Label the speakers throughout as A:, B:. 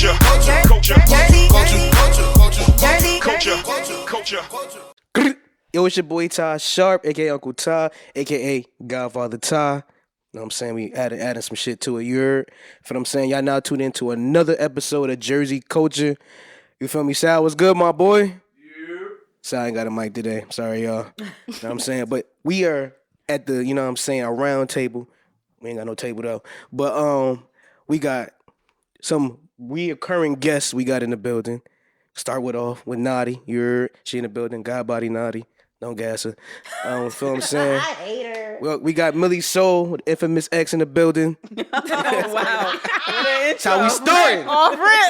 A: Yo, it's your boy Ty Sharp, aka Uncle Ty, aka Godfather Ty. You know what I'm saying? We adding some shit to it. You heard? Feel what I'm saying? Y'all now tuned into another episode of Jersey Culture. You feel me? Sal, what's good, my boy? Yeah. Sal ain't got a mic today. Sorry, y'all. You know what I'm saying? But we are at the, you know what I'm saying, a round table. We ain't got no table though. But we got some reoccurring guests we got in the building. Start off with Knotty. You heard? She in the building. God body Knotty. Don't gas her. Feel what I'm saying?
B: I hate her.
A: Well, we got Millie Soul with infamous X in the building.
C: Oh, wow.
A: That's how we started.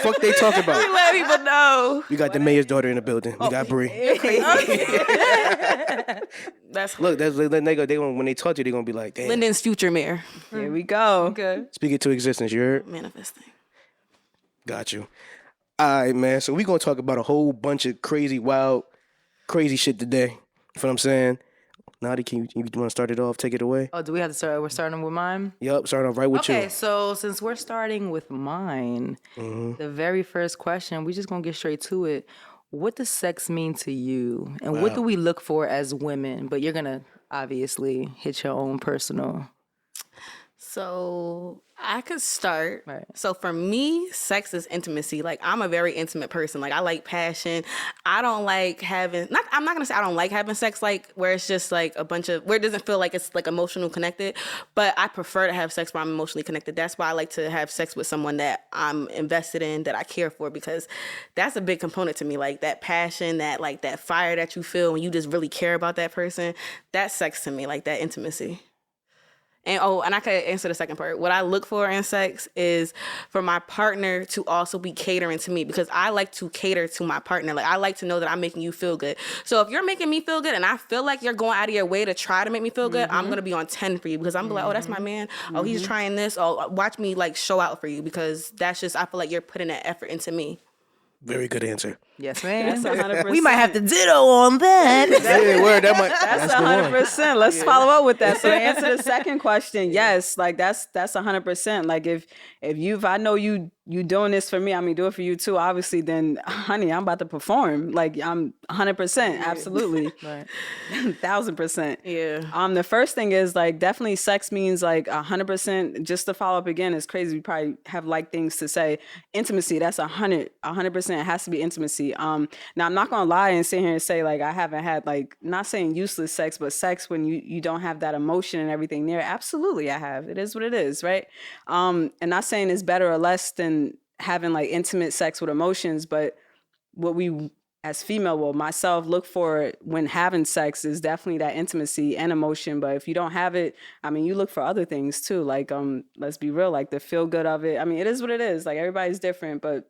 A: Fuck they talk about.
B: We let people know.
A: We got the mayor's daughter in the building. We got Bree.
B: That's
A: Look, when they talk to you, they're gonna be like, damn.
B: Lyndon's future mayor.
C: Here we go.
B: Okay.
A: Speak it to existence, you heard?
B: Manifesting.
A: Got you. All right, man. So we gonna talk about a whole bunch of crazy, wild, crazy shit today. You know what I'm saying? Knotty, you want to start it off? Take it away.
C: Oh, do we have to start? We're starting with mine?
A: Yup, starting off right with you.
C: Okay, so since we're starting with mine, the very first question, we just going to get straight to it. What does sex mean to you? And what do we look for as women? But you're going to obviously hit your own personal.
D: So I could start.
C: Right.
D: So for me, sex is intimacy. Like, I'm a very intimate person. Like, I like passion. I don't like having, I'm not going to say I don't like having sex, like, where it's just like a bunch of, where it doesn't feel like it's like emotional connected, but I prefer to have sex where I'm emotionally connected. That's why I like to have sex with someone that I'm invested in, that I care for, because that's a big component to me. Like, that passion, that like that fire that you feel when you just really care about that person, that's sex to me, like that intimacy. And I could answer the second part. What I look for in sex is for my partner to also be catering to me, because I like to cater to my partner. Like, I like to know that I'm making you feel good. So if you're making me feel good and I feel like you're going out of your way to try to make me feel good, I'm going to be on 10 for you, because I'm like, oh, that's my man. Oh, he's trying this. Oh, watch me like show out for you, because that's just, I feel like you're putting that effort into me.
A: Very good answer.
C: Yes, man. That's 100%.
B: We might have to ditto on that.
A: Yeah, word.
C: That's 100%. Let's follow up with that. So to answer the second question, yes, like that's 100%. Like if I know you doing this for me, I mean, do it for you too, obviously, then honey, I'm about to perform. Like, I'm 100%, absolutely. Right. 1,000%.
D: Yeah.
C: The first thing is like, definitely sex means like 100%. Just to follow up again, it's crazy. We probably have like things to say. Intimacy, that's 100%. It has to be intimacy. Now I'm not gonna lie and sit here and say like I haven't had, like, not saying useless sex, but sex when you don't have that emotion and everything there. Absolutely, I have. It is what it is, right? And not saying it's better or less than having like intimate sex with emotions, but what we as female, well, myself, look for when having sex is definitely that intimacy and emotion. But if you don't have it, I mean, you look for other things too. Like, let's be real, like the feel good of it. I mean, it is what it is. Like, everybody's different, but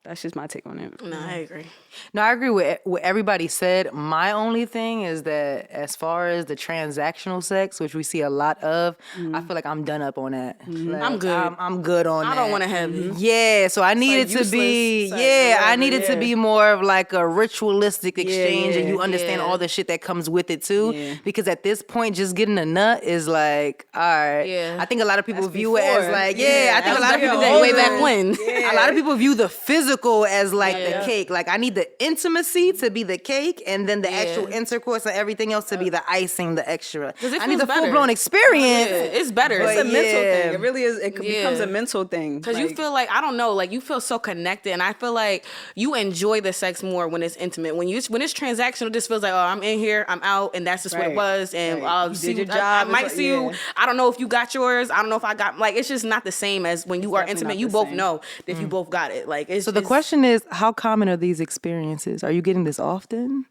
C: that's just my take on it.
D: No, I agree.
C: No, I agree with what everybody said. My only thing is that as far as the transactional sex, which we see a lot of, I feel like I'm done up on that. Like,
D: I'm good.
C: I'm good on that.
D: I don't want to have it.
C: Yeah, so I needed to be, I needed to be more of like a ritualistic exchange, and you understand all the shit that comes with it too. Yeah. Because at this point, just getting a nut is like, all right. Yeah. I think a lot of people view it as like, I think a lot of people
D: way back when.
C: A lot of people view the physical as like the cake. Like, I need the intimacy to be the cake, and then the actual intercourse and everything else to be the icing, the extra. I need the full-blown experience.
D: It's better.
C: It's
D: a
C: mental thing. It really is. It becomes a mental thing.
D: Because you feel like, I don't know, like you feel so connected, and I feel like you enjoy the sex more when it's intimate. When it's transactional, it just feels like, oh, I'm in here, I'm out, and that's just what it was. And I'll see
C: your job.
D: I might see you. I don't know if you got yours. I don't know if I got, like, it's just not the same as when you are intimate. You both know if you both got it. Like, it's
C: so the question is, how common are these experiences? Are you getting this often?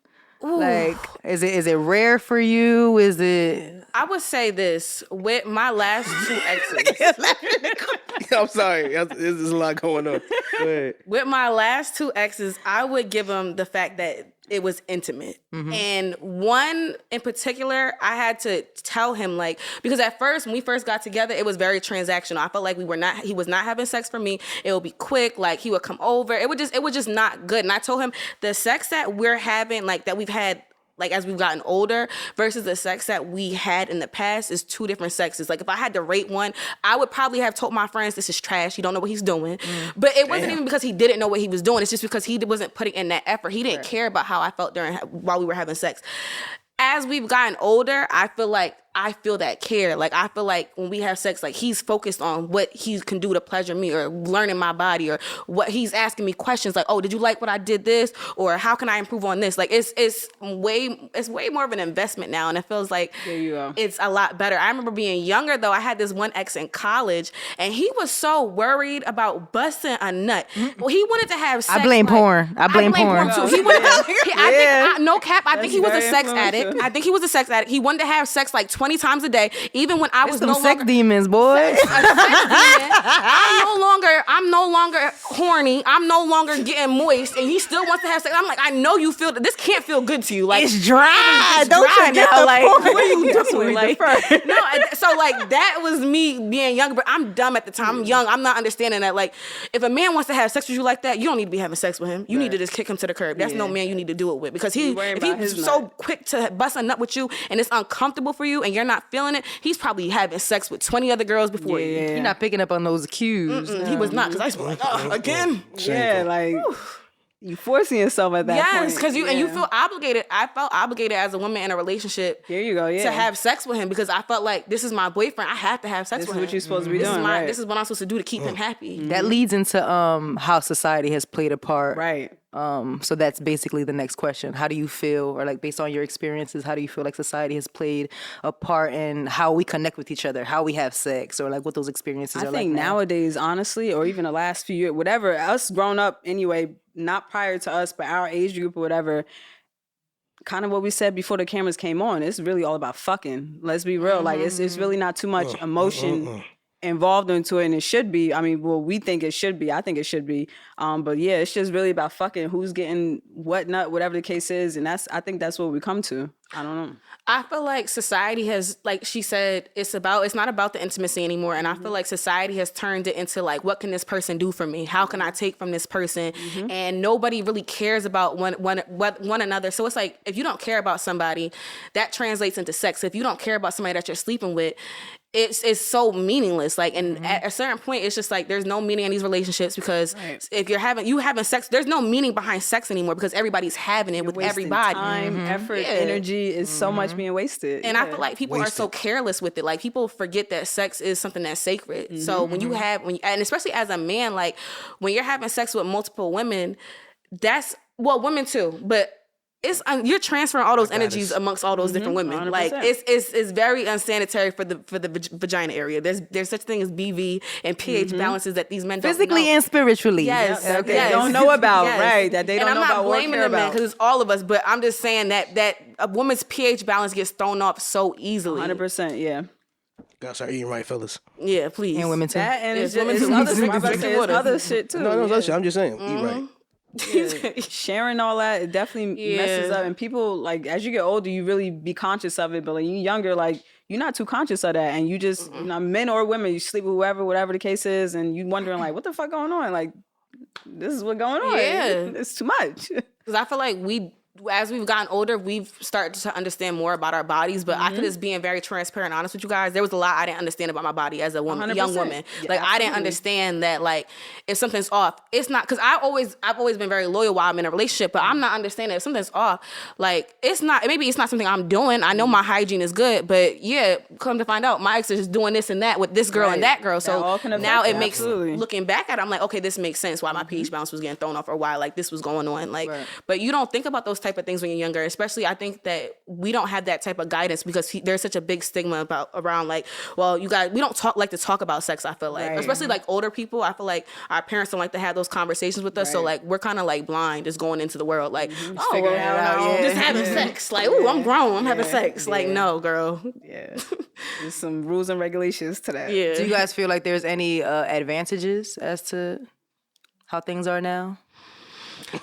C: Ooh. Like, is it rare for you? Is it?
D: I would say this with my last two exes.
A: I'm sorry. There's a lot going on. Go ahead.
D: With my last two exes, I would give them the fact that it was intimate. And one in particular, I had to tell him, like, because at first, when we first got together, it was very transactional. I felt like he was not having sex for me. It would be quick. Like, he would come over. It was just not good. And I told him the sex that we're having, like, that we've had like as we've gotten older versus the sex that we had in the past is two different sexes. Like if I had to rate one, I would probably have told my friends this is trash. He don't know what he's doing. But it wasn't even because he didn't know what he was doing. It's just because he wasn't putting in that effort. He didn't care about how I felt while we were having sex. As we've gotten older, I feel that care. Like I feel like when we have sex, like he's focused on what he can do to pleasure me or learning my body or what he's asking me questions like, oh, did you like what I did this? Or how can I improve on this? Like it's way more of an investment now. And it feels like it's a lot better. I remember being younger though. I had this one ex in college and he was so worried about busting a nut. Well, he wanted to have sex.
E: I blame porn. I blame porn
D: too. He wanted no cap. I think he was a sex addict. I think he was a sex addict. He wanted to have sex like 20 times a day, even when I was
E: some
D: no
E: sex
D: longer
E: demons, boy.
D: a sex demon. I'm no longer horny. I'm no longer getting moist, and he still wants to have sex. I'm like, I know you feel this can't feel good to you. Like
E: It's dry.
D: it's
E: Don't
D: dry
E: forget
D: now.
E: the
D: Like
E: point.
D: what are you doing? Like
C: Like,
D: no. So like that was me being younger, but I'm dumb at the time. I'm young. I'm not understanding that. Like if a man wants to have sex with you like that, you don't need to be having sex with him. You need to just kick him to the curb. That's no man you need to do it with because if he's so quick to bust a nut with you and it's uncomfortable for you and you're not feeling it, he's probably having sex with 20 other girls before you.
E: You're not picking up on those cues.
D: He was not, because I used to be like, oh, again.
C: yeah, like you forcing yourself at that point.
D: Yes, because you feel obligated. I felt obligated as a woman in a relationship.
C: Here you go,
D: to have sex with him because I felt like this is my boyfriend. I have to have sex
C: This
D: with
C: is
D: him.
C: what you're supposed to be
D: This
C: doing,
D: is
C: right?
D: This is what I'm supposed to do to keep him happy.
E: That leads into how society has played a part.
C: Right.
E: So that's basically the next question. How do you feel, or like based on your experiences, how do you feel like society has played a part in how we connect with each other, how we have sex, or like what those experiences
C: I
E: are
C: think
E: like now?
C: nowadays, honestly, or even the last few years, whatever, us grown up anyway, not prior to us, but our age group or whatever, kind of what we said before the cameras came on, it's really all about fucking. Let's be real. Like it's really not too much emotion involved into it, and it should be. I mean, well, we think it should be. I think it should be. But yeah, it's just really about fucking, who's getting what nut, whatever the case is, and I think that's what we come to. I don't know.
D: I feel like society has, like she said, it's not about the intimacy anymore. And I feel like society has turned it into like, what can this person do for me? How can I take from this person? And nobody really cares about one another. So it's like, if you don't care about somebody, that translates into sex. If you don't care about somebody that you're sleeping with, it's so meaningless. Like, and at a certain point, it's just like, there's no meaning in these relationships because if you're having sex, there's no meaning behind sex anymore because everybody's having it with everybody.
C: Time, effort, energy is so much being wasted.
D: And I feel like people are so careless with it. Like people forget that sex is something that's sacred. So when you and especially as a man, like when you're having sex with multiple women, women too, but you're transferring all those energies amongst all those different women.
C: 100%.
D: Like it's very unsanitary for the vagina area. There's such thing as BV and pH balances that these men don't
E: Physically
D: know.
E: and spiritually.
D: Yes,
C: that they
D: yes.
C: don't know about,
D: Yes.
C: right? That they don't
D: and
C: know
D: I'm not
C: about or
D: blaming
C: care
D: the men
C: about.
D: because it's all of us, but I'm just saying that a woman's pH balance gets thrown off so easily.
C: 100%, yeah.
A: Gotta start eating right, fellas.
D: Yeah, please.
E: And women too.
C: That and
D: Yes,
C: it's
D: women too.
C: other,
D: I'm about to say
C: it's
D: water.
C: other shit too.
A: No,
C: yeah.
A: that's shit. I'm just saying, eat right.
C: Sharing all that, it definitely messes up. And people, like, as you get older, you really be conscious of it. But like, you younger, like, you're not too conscious of that. And you just, men or women, you sleep with whoever, whatever the case is, and you wondering, like, what the fuck going on? Like, this is what's going on.
D: Yeah.
C: It's too much.
D: Because I feel like as we've gotten older, we've started to understand more about our bodies. But I could just being very transparent and honest with you guys. There was a lot I didn't understand about my body as a woman,
C: 100%.
D: young woman.
C: Yeah,
D: like I didn't understand that like if something's off, it's not because I've always been very loyal while I'm in a relationship. But I'm not understanding if something's off. Like it's not. Maybe it's not something I'm doing. I know my hygiene is good, but yeah, come to find out, my ex is doing this and that with this girl and that girl. So
C: all can affect
D: now it
C: it,
D: makes
C: absolutely.
D: looking back at it, I'm like, okay, this makes sense why my pH balance was getting thrown off or why like this was going on. Like, but you don't think about those type of things when you're younger. Especially, I think that we don't have that type of guidance because there's such a big stigma around like, well, you guys, we don't like to talk about sex. I feel like, especially like older people, I feel like our parents don't like to have those conversations with us. So like, we're kind of like blind, just going into the world, like, oh, well, just having sex. Like, ooh, I'm grown, I'm having sex. Like, no, girl.
C: Yeah. There's some rules and regulations to that.
D: Yeah.
E: Do you guys feel like there's any advantages as to how things are now?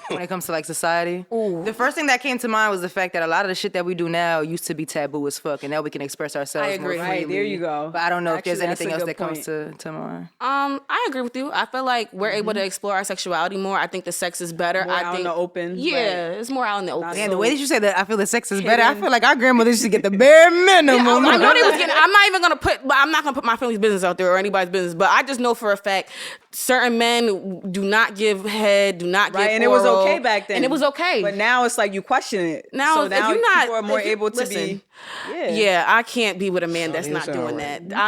E: when it comes to like society. The first thing that came to mind was the fact that a lot of the shit that we do now used to be taboo as fuck, and now we can express ourselves
D: I agree.
E: more
C: Right,
E: freely.
C: there you go.
E: But I don't know if there's
C: Actually, that's
E: anything
C: a
E: else
C: good
E: that comes to mind.
D: I agree with you. I feel like we're able to explore our sexuality more. I think the sex is better.
C: More
D: I
C: out
D: think
C: in the open.
D: Yeah, it's more out in the open.
E: Man, the way that you say that, I feel the sex is better. I feel like our grandmothers used to get the bare minimum.
D: I know they was getting. I'm not even gonna put my family's business out there or anybody's business, but I just know for a fact certain men do not give head, do not give
C: Right, and it was
D: oral,
C: okay back then.
D: and it was okay.
C: But now it's like you question it.
D: Now,
C: so
D: if
C: now
D: you're not,
C: people are more
D: if you-
C: able to
D: listen,
C: be.
D: Yeah, I can't be with a man that's
A: you
D: not
A: sound
D: doing
A: right.
D: that.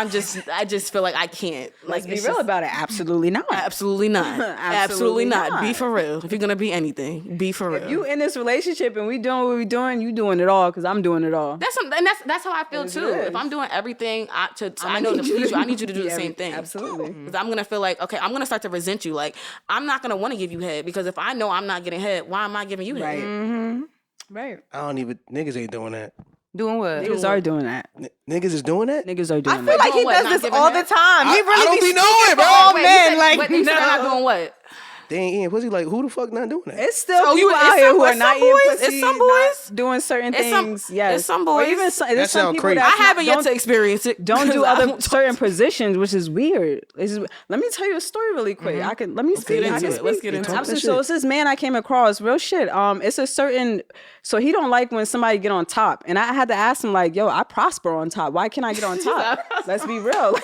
D: I just feel like I can't.
C: Let's
D: Like,
C: be
D: it's
C: real
D: just-
C: about it. Absolutely not.
D: Absolutely not.
C: Absolutely
D: Absolutely not.
C: not.
D: Be for real. If you're gonna be anything, be for real.
C: If you in this relationship and we doing what we doing, you doing it all because I'm doing it all.
D: That's how I feel
C: is what
D: too.
C: it
D: If
C: is.
D: I'm doing everything I know to please you, I need you to do the
C: Yeah,
D: same thing.
C: Absolutely.
D: Because I'm gonna feel like, okay, I'm gonna start to resent you. Like, I'm not gonna want to give you head because if I know I'm not getting head, why am I giving you head?
C: Right. Right.
A: I don't even. Niggas ain't doing that.
E: Doing what?
C: Niggas are doing that.
A: Niggas is doing that.
C: Niggas are
E: I
C: doing
E: feel
C: that.
E: like he
D: Doing what?
E: does
D: Not
E: this
D: giving
E: all the
D: head?
E: time. He
A: I
E: really
A: don't
E: be
A: be knowing,
E: speaking
A: bro.
E: for all
D: Wait,
E: men.
D: you
E: Like,
D: said they're not doing what?
A: They ain't eating pussy. Like who the fuck not doing that?
C: It's still
D: So
C: people
D: you-
C: out
D: it's
C: here
D: some-
C: who are
D: it's
C: not
D: some
C: eating
D: boys-
C: pussy,
D: it's some
C: not
D: boys.
C: doing certain
D: It's some-
C: things. Yes,
D: it's some
C: Or
D: boys.
C: even some, there's
A: That
C: some
A: sound
C: people
A: crazy.
C: that
D: I haven't yet to experience it.
C: don't do
D: 'cause I
C: other
D: don't-
C: certain positions, which is weird. Let me tell you a story really quick. Let me speak.
D: get
C: I
D: into
C: can
D: it. Let's
C: speak.
D: get into
A: it.
C: Absolutely. So it's this man I came across, real shit. It's a certain. So he don't like when somebody get on top, and I had to ask him like, "Yo, I prosper on top. Why can't I get on top? Let's be real.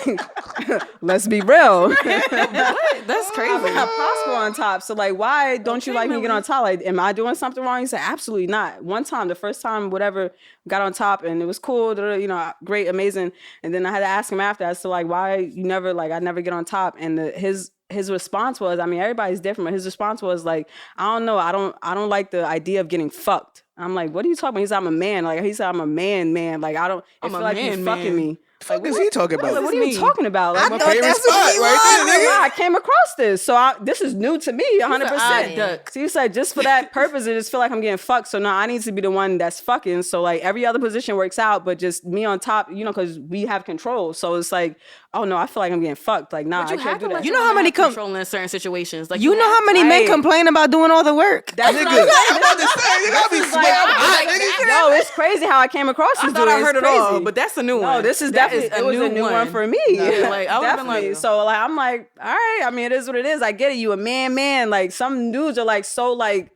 C: Let's be real.
D: That's crazy.
C: I prosper on top. So like, why don't you like me to get on top? Like, am I doing something wrong? He said, absolutely not. One time, the first time, whatever, got on top and it was cool, you know, great, amazing. And then I had to ask him after as to like, why you never, like, I never get on top. And his response was, I mean, everybody's different, but his response was like, I don't know. I don't like the idea of getting fucked. I'm like, what are you talking about? He said, I'm a man. Like, he said, I'm a man. Like, I
D: I'm
C: feel
D: a
C: like you
D: man,
C: fucking
D: man.
C: me.
A: Fuck is he talking about?
C: What are you talking about? Like,
A: My favorite spot right there, nigga.
C: I came across this, so this is new to me, 100%.
D: odd duck.
C: So you said just for that purpose, I just feel like I'm getting fucked. So now I need to be the one that's fucking. So like every other position works out, but just me on top, you know, because we have control. So it's like, oh no, I feel like I'm getting fucked. Like nah, I can't do that.
E: You know how many
D: control in certain situations. Like
E: You know how many men
C: Right.
E: complain about doing all the work?
C: That's
A: Nigga,
C: what I'm saying.
A: I'm about to say, nigga, I be sweating.
D: Like,
C: Yo, it's crazy how I came across this
D: I thought
C: dude.
D: I heard
C: It's
D: it all,
C: crazy.
D: but that's a new one.
C: No, this is
D: That
C: definitely it was a new one for me.
D: Like, I would've been like-
C: Definitely. So like I'm like, all right. I mean, it is what it is. I get it. You a man. Like some dudes are like so like.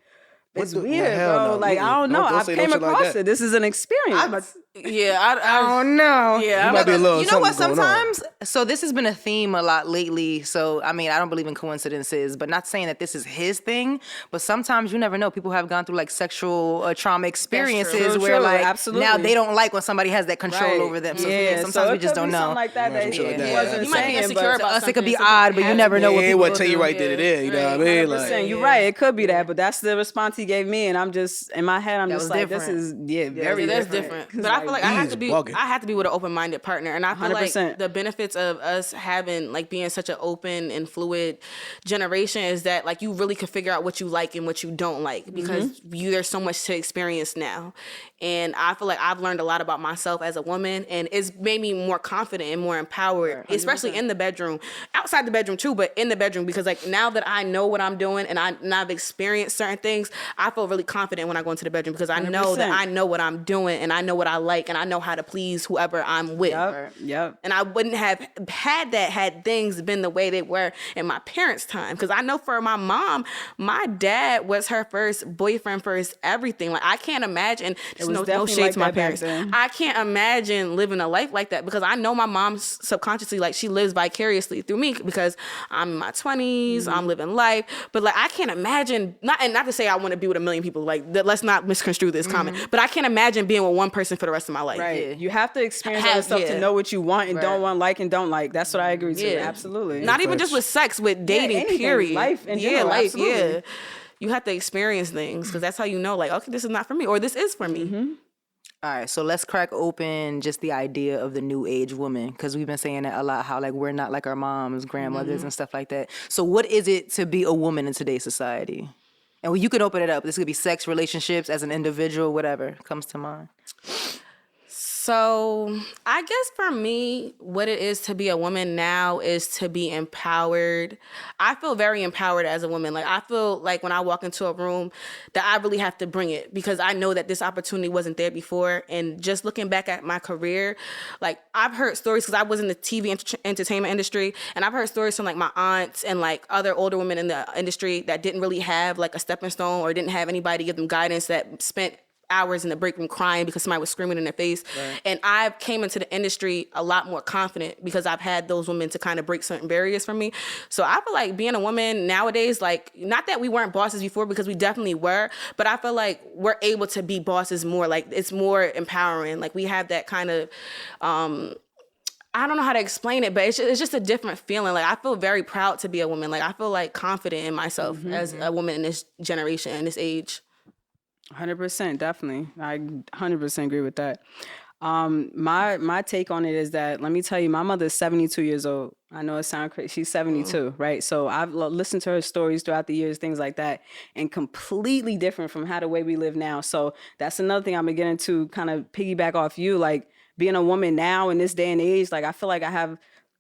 C: It's
A: the-
C: weird,
A: hell
C: bro.
A: no.
C: Like I don't know.
A: Don't
C: I
A: say no
C: came
A: shit like
C: across
A: that.
C: it. This is an experience.
D: Yeah, I
E: don't know.
D: Yeah,
A: You might be a little
E: You know what?
A: something going on.
E: Sometimes, so this has been a theme a lot lately. So, I mean, I don't believe in coincidences, but not saying that this is his thing. But sometimes you never know. People have gone through like sexual trauma experiences
C: True,
E: where, like,
C: absolutely.
E: now they don't like when somebody has that control
C: Right.
E: over them. So,
C: yeah,
E: yeah, sometimes
C: so
E: we
C: it
E: just
C: could
E: don't
C: be
E: know.
C: Something like that.
A: Yeah,
C: That
A: some shit like
C: he
A: that.
C: wasn't
D: You might be
C: saying,
D: insecure
C: but
D: about
E: To us, it could be
D: something,
E: odd, but you never know what
A: He
E: people
A: wouldn't
E: will
A: tell you
E: do.
A: right then and there. You know what I mean? Like,
C: 100%. You're right. It could be that, but that's the response he gave me, and I'm just in my head. I'm
E: That
C: just
E: was
C: like, this
E: different.
C: is very
D: that's
C: different.
D: different. But I feel like I have
A: he's
D: to be
A: bugging.
D: I have to be with an open-minded partner, and I feel
C: 100%.
D: like the benefits of us having like being such an open and fluid generation is that like you really can figure out what you like and what you don't like because there's so much to experience now. And I feel like I've learned a lot about myself as a woman, and it's made me more confident and more empowered, especially in the bedroom, outside the bedroom too, but in the bedroom, because like now that I know what I'm doing and I've experienced certain things, I feel really confident when I go into the bedroom because I know that
C: 100%.
D: I know what I'm doing and I know what I like and I know how to please whoever I'm with.
C: Yep.
D: And I wouldn't have had that had things been the way they were in my parents' time. Because I know for my mom, my dad was her first boyfriend, first everything. Like I can't imagine.
C: was
D: No
C: definitely
D: shade
C: like
D: to my
C: that back
D: parents.
C: then.
D: I can't imagine living a life like that because I know my mom subconsciously, like she lives vicariously through me because I'm in my 20s, I'm living life. But like I can't imagine, not to say I want to be with a million people, like let's not misconstrue this comment, but I can't imagine being with one person for the rest of my life.
C: Right.
E: Yeah.
C: You have to experience other stuff to know what you want and don't want, like and don't like. That's what I agree to.
D: Yeah.
C: Absolutely.
D: Not even just with sex, with dating,
C: anything,
D: period.
C: life in
D: yeah,
C: general,
D: life,
C: absolutely.
D: yeah. You have to experience things because that's how you know, like, okay, this is not for me, or this is for me.
E: All right, so let's crack open just the idea of the new age woman because we've been saying that a lot, how like we're not like our moms, grandmothers, and stuff like that. So what is it to be a woman in today's society? And you could open it up. This could be sex, relationships, as an individual, whatever comes to mind.
D: So I guess for me, what it is to be a woman now is to be empowered. I feel very empowered as a woman. Like I feel like when I walk into a room that I really have to bring it because I know that this opportunity wasn't there before. And just looking back at my career, like I've heard stories because I was in the TV entertainment industry, and I've heard stories from like my aunts and like other older women in the industry that didn't really have like a stepping stone or didn't have anybody to give them guidance, that spent hours in the break room crying because somebody was screaming in their face. Right. And I came into the industry a lot more confident because I've had those women to kind of break certain barriers for me. So I feel like being a woman nowadays, like, not that we weren't bosses before, because we definitely were, but I feel like we're able to be bosses more. Like, it's more empowering. Like, we have that kind of, I don't know how to explain it, but it's just a different feeling. Like, I feel very proud to be a woman. Like, I feel like confident in myself as a woman in this generation, in this age.
C: 100%, definitely. I 100% agree with that. My take on it is that, let me tell you, my mother is 72 years old. I know it sounds crazy. She's 72, right? So I've listened to her stories throughout the years, things like that, and completely different from how the way we live now. So that's another thing I'm beginning to kind of piggyback off you, like being a woman now in this day and age. Like, I feel like I have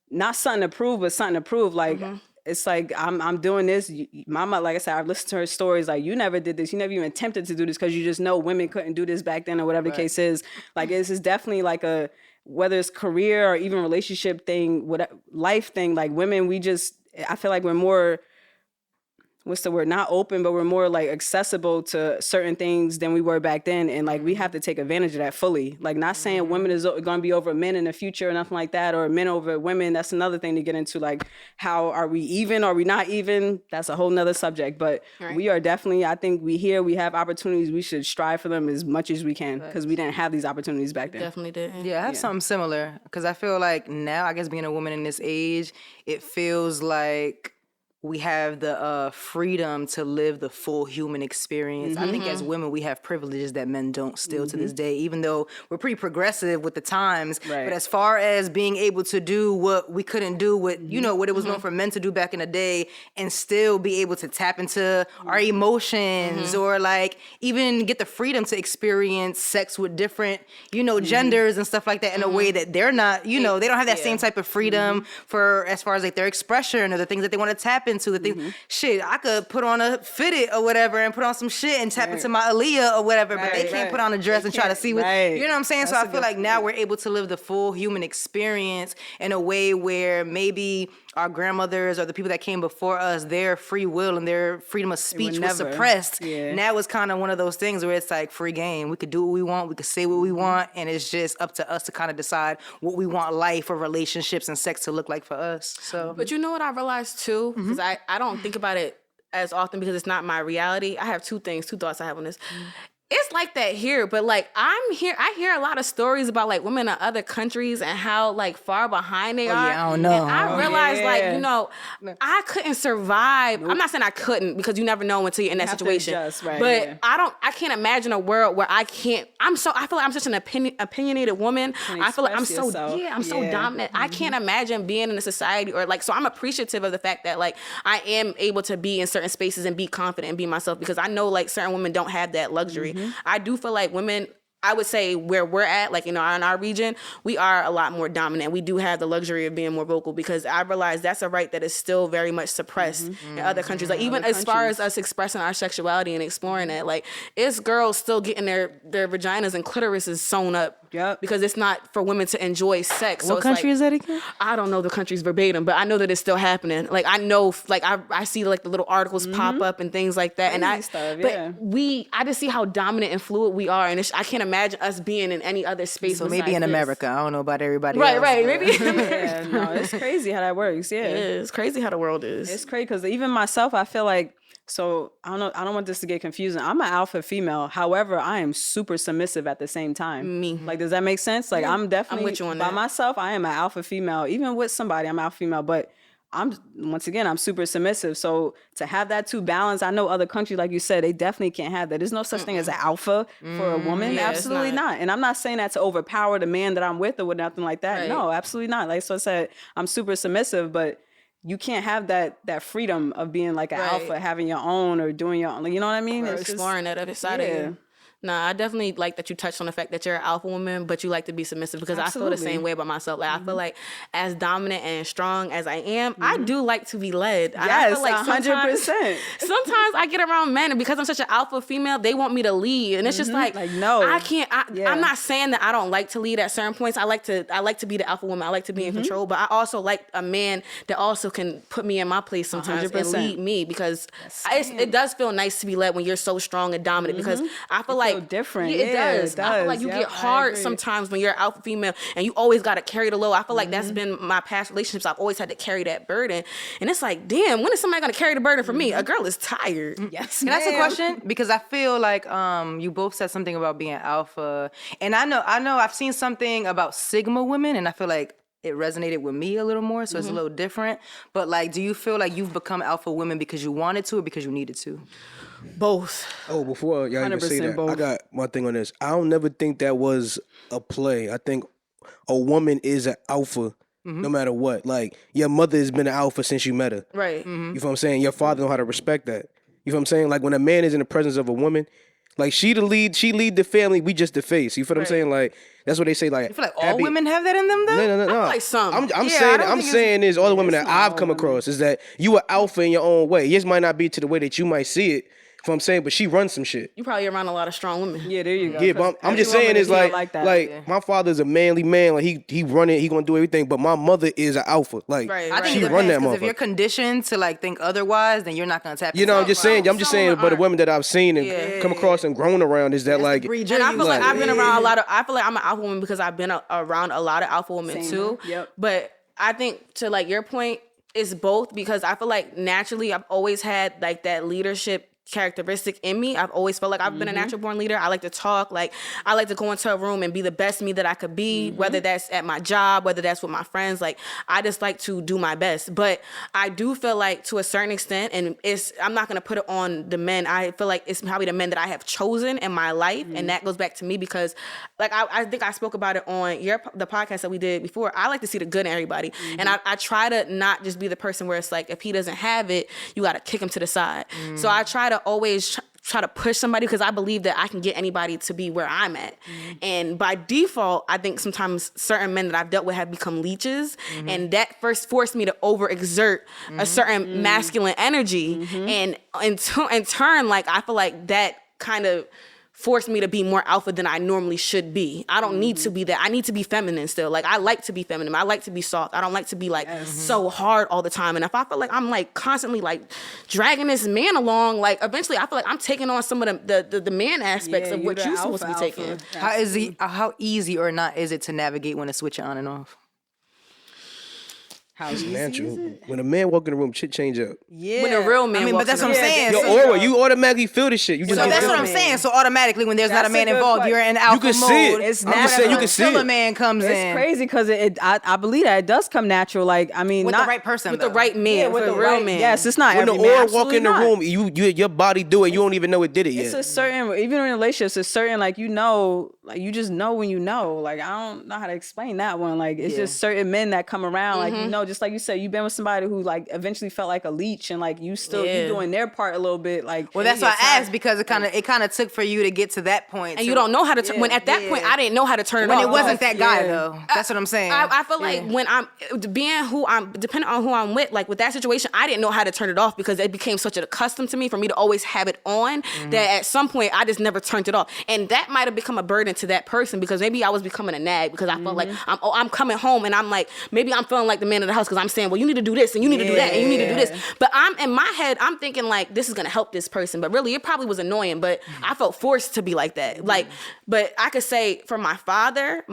C: not something to prove, but something to prove. Like, it's like I'm doing this. Mama, like I said, I've listened to her stories. Like, you never did this. You never even attempted to do this because you just know women couldn't do this back then or whatever the case is. Like, this is definitely like a, whether it's career or even relationship thing, whatever, life thing. Like, women, I feel like we're more, what's the word? Not open, but we're more like accessible to certain things than we were back then. And like, we have to take advantage of that fully. Like, not saying women is going to be over men in the future or nothing like that, or men over women. That's another thing to get into. Like, how are we even? Are we not even? That's a whole nother subject. But we are definitely, I think we have opportunities. We should strive for them as much as we can, because we didn't have these opportunities back then.
D: Definitely didn't.
E: Yeah, I have something similar, because I feel like now, I guess being a woman in this age, it feels like we have the freedom to live the full human experience. I think as women, we have privileges that men don't still to this day, even though we're pretty progressive with the times. Right. But as far as being able to do what we couldn't do with, what it was known for men to do back in the day, and still be able to tap into our emotions, or like even get the freedom to experience sex with different, genders and stuff like that in a way that they're not, they don't have that same type of freedom for as far as like their expression or the things that they want to tap into. The things, shit, I could put on a fitted or whatever and put on some shit and tap into my Aaliyah or whatever, but they can't put on a dress and try to see what, you know what I'm saying? So I feel like now we're able to live the full human experience in a way where maybe our grandmothers or the people that came before us, their free will and their freedom of speech was suppressed. Now it's kind of one of those things where it's like free game. We could do what we want. We could say what we want. And it's just up to us to kind of decide what we want life or relationships and sex to look like for us. So,
D: but you know what I realized too? Because I don't think about it as often because it's not my reality. I have two thoughts I have on this. It's like that here, but like I hear a lot of stories about like women in other countries and how like far behind they are.
E: Yeah, I don't know.
D: And I realized like, I couldn't survive. I'm not saying I couldn't, because you never know until you're in that situation. But I can't imagine a world where I feel like I'm such an opinionated woman. I feel like I'm so dominant. I can't imagine being in a society or like, so I'm appreciative of the fact that like I am able to be in certain spaces and be confident and be myself, because I know like certain women don't have that luxury. I do feel like women, I would say where we're at, like, in our region, we are a lot more dominant. We do have the luxury of being more vocal, because I realize that's a right that is still very much suppressed in other countries. Like, even as far as us expressing our sexuality and exploring that, like, it's girls still getting their vaginas and clitorises sewn up. Because it's not for women to enjoy sex.
E: What country is that again?
D: I don't know the countries verbatim, but I know that it's still happening. Like, I know, like, I see like the little articles pop up and things like that. I just see how dominant and fluid we are, and I can't imagine us being in any other space.
E: So maybe in America. I don't know about everybody
D: else.
E: Right.
D: Maybe in America.
C: No, it's crazy how that works. Yeah,
D: it's crazy how the world is.
C: It's crazy, because even myself, I feel like, so I don't want this to get confusing. I'm an alpha female. However, I am super submissive at the same time.
D: Me.
C: Like, does that make sense? Like, I'm definitely,
D: with you on
C: by
D: that.
C: myself, I am an alpha female. Even with somebody, I'm alpha female. But I'm super submissive. So to have that two balance, I know other countries, like you said, they definitely can't have that. There's no such thing as an alpha for a woman.
D: Yeah,
C: absolutely not. And I'm not saying that to overpower the man that I'm with or nothing like that. Right. No, absolutely not. Like, so I said, I'm super submissive, but you can't have that freedom of being like an alpha, having your own or doing your own. Like, you know what I mean?
D: Or exploring that other side of you. Nah, I definitely like that you touched on the fact that you're an alpha woman, but you like to be submissive because I feel the
C: Absolutely.
D: same way about myself. Like I feel like as dominant and strong as I am, I do like to be led. I
C: Yes,
D: feel like
C: 100%.
D: sometimes I get around men, and because I'm such an alpha female, they want me to lead, and it's just like
C: no.
D: I can't.
C: Yeah.
D: I'm not saying that I don't like to lead at certain points. I like to be the alpha woman. I like to be in control, but I also like a man that also can put me in my place sometimes
C: 100%.
D: and lead me because it does feel nice to be led when you're so strong and dominant because I feel like
C: different.
D: Yeah, it does. I feel like you
C: Yep,
D: get
C: I
D: hard
C: agree.
D: sometimes when you're an alpha female and you always got to carry the load. I feel like that's been my past relationships. I've always had to carry that burden. And it's like, damn, when is somebody going to carry the burden for me? A girl is tired.
C: Yes,
E: Can I ask a question? Because I feel like you both said something about being alpha, and I know I've seen something about Sigma women, and I feel like it resonated with me a little more, so it's a little different. But like, do you feel like you've become alpha women because you wanted to or because you needed to?
D: Both.
A: Oh, before y'all even say
C: 100%
A: that, I
C: both.
A: got one thing on this. I don't never think that was a play. I think a woman is an alpha no matter what. Like, your mother has been an alpha since you met her.
D: Right.
A: You feel what I'm saying? Your father know how to respect that. You feel what I'm saying? Like, when a man is in the presence of a woman, like, she lead the family, we just the face. You feel what I'm saying? Like, that's what they say, like,
E: I feel like all women have that in them, though.
A: No.
D: feel like some.
A: I'm
E: Yeah, I
A: saying
E: don't
A: I'm
E: think
A: saying is all the women that
C: not
A: I've
C: all
A: come
C: women.
A: across is that you are alpha in your own way. Yours might not be to the way that you might see it. You know what I'm saying? But she runs some shit.
D: You probably around a lot of strong women.
C: Yeah, there you go.
A: Yeah, but I'm just saying is like my father's a manly man. Like he running, he gonna do everything. But my mother is an alpha. Like
D: Right,
E: I think
A: she
E: it
A: run that
E: depends, 'cause if you're
A: motherfucker.
E: conditioned to like think otherwise, then you're not gonna tap.
A: You know, I'm just saying. I'm just saying.
D: women
A: But the
D: aren't.
A: women that I've seen and come across and grown around is that like
D: And I feel like I've been around a lot of. I feel like I'm an alpha woman because I've been around a lot of alpha women
C: Same.
D: too.
C: Yep.
D: But I think to like your point, it's both because I feel like naturally I've always had like that leadership characteristic in me. I've always felt like I've been a natural born leader. I like to talk. Like I like to go into a room and be the best me that I could be, whether that's at my job, whether that's with my friends. Like I just like to do my best. But I do feel like to a certain extent, and I'm not gonna put it on the men. I feel like it's probably the men that I have chosen in my life, and that goes back to me because, like I think I spoke about it on the podcast that we did before. I like to see the good in everybody, and I try to not just be the person where it's like if he doesn't have it, you got to kick him to the side. So I try to always try to push somebody because I believe that I can get anybody to be where I'm at. And by default, I think sometimes certain men that I've dealt with have become leeches, and that first forced me to overexert a certain masculine energy, and in turn, like I feel like that kind of forced me to be more alpha than I normally should be. I don't need to be that. I need to be feminine still. Like I like to be feminine. I like to be soft. I don't like to be like so hard all the time. And if I feel like I'm like constantly like dragging this man along, like eventually I feel like I'm taking on some of the man aspects of what you're supposed to be taking.
E: How easy or not is it to navigate when to switch it on and off?
C: How
A: it's
C: easy
A: natural.
C: is it?
A: When a man walk in the room, shit change up.
C: Yeah.
D: When a real man
E: I mean,
D: walks
E: but that's
D: in
E: what
D: the
E: I'm
D: room.
E: saying.
A: Your
E: So-
A: aura, you automatically feel the shit. You just
E: So
A: get
E: that's what I'm
A: feeling.
E: saying. So automatically, when there's not a
C: That's
E: man
C: a good
E: involved,
C: point.
E: you're in alpha
A: can see
E: mode.
A: it.
C: It's
A: I'm just saying you
C: natural.
A: can see
E: Until
A: it.
E: a man comes
C: It's
E: in.
C: crazy because I believe that it does come natural. Like I mean,
E: With
C: not
E: the right person,
D: With
E: though.
D: the right man,
C: Yeah, with
D: for
C: the
D: a real
C: right
D: man.
C: Yes, it's not
A: When the
C: every man.
A: aura walk in the
C: Absolutely
A: room,
C: not.
A: your body do it. You don't even know it did it yet.
C: It's a certain, even in relationships, it's certain, like, you know, like, you just know when you know. Like, I don't know how to explain that one. Like, it's just certain men that come around, like, you know, just like you said, you've been with somebody who, like, eventually felt like a leech, and, like, you still, you doing their part a little bit, like.
E: Well, that's why I asked, because it kind of took for you to get to that point.
D: And you don't know how to when at that point I didn't know how to turn it
E: when
D: off.
E: it wasn't that guy
C: Yeah.
E: though. That's what I'm saying.
D: I feel like when I'm being who I'm, depending on who I'm with, like with that situation, I didn't know how to turn it off because it became such a custom to me for me to always have it on that at some point I just never turned it off. And that might have become a burden to that person because maybe I was becoming a nag because I felt like I'm coming home and I'm like, maybe I'm feeling like the man of the house because I'm saying, well, you need to do this and you need to do that and you need to do this. But I'm in my head, I'm thinking like, this is going to help this person. But really, it probably was annoying, but I felt forced to be like that. Like, but I could say for my father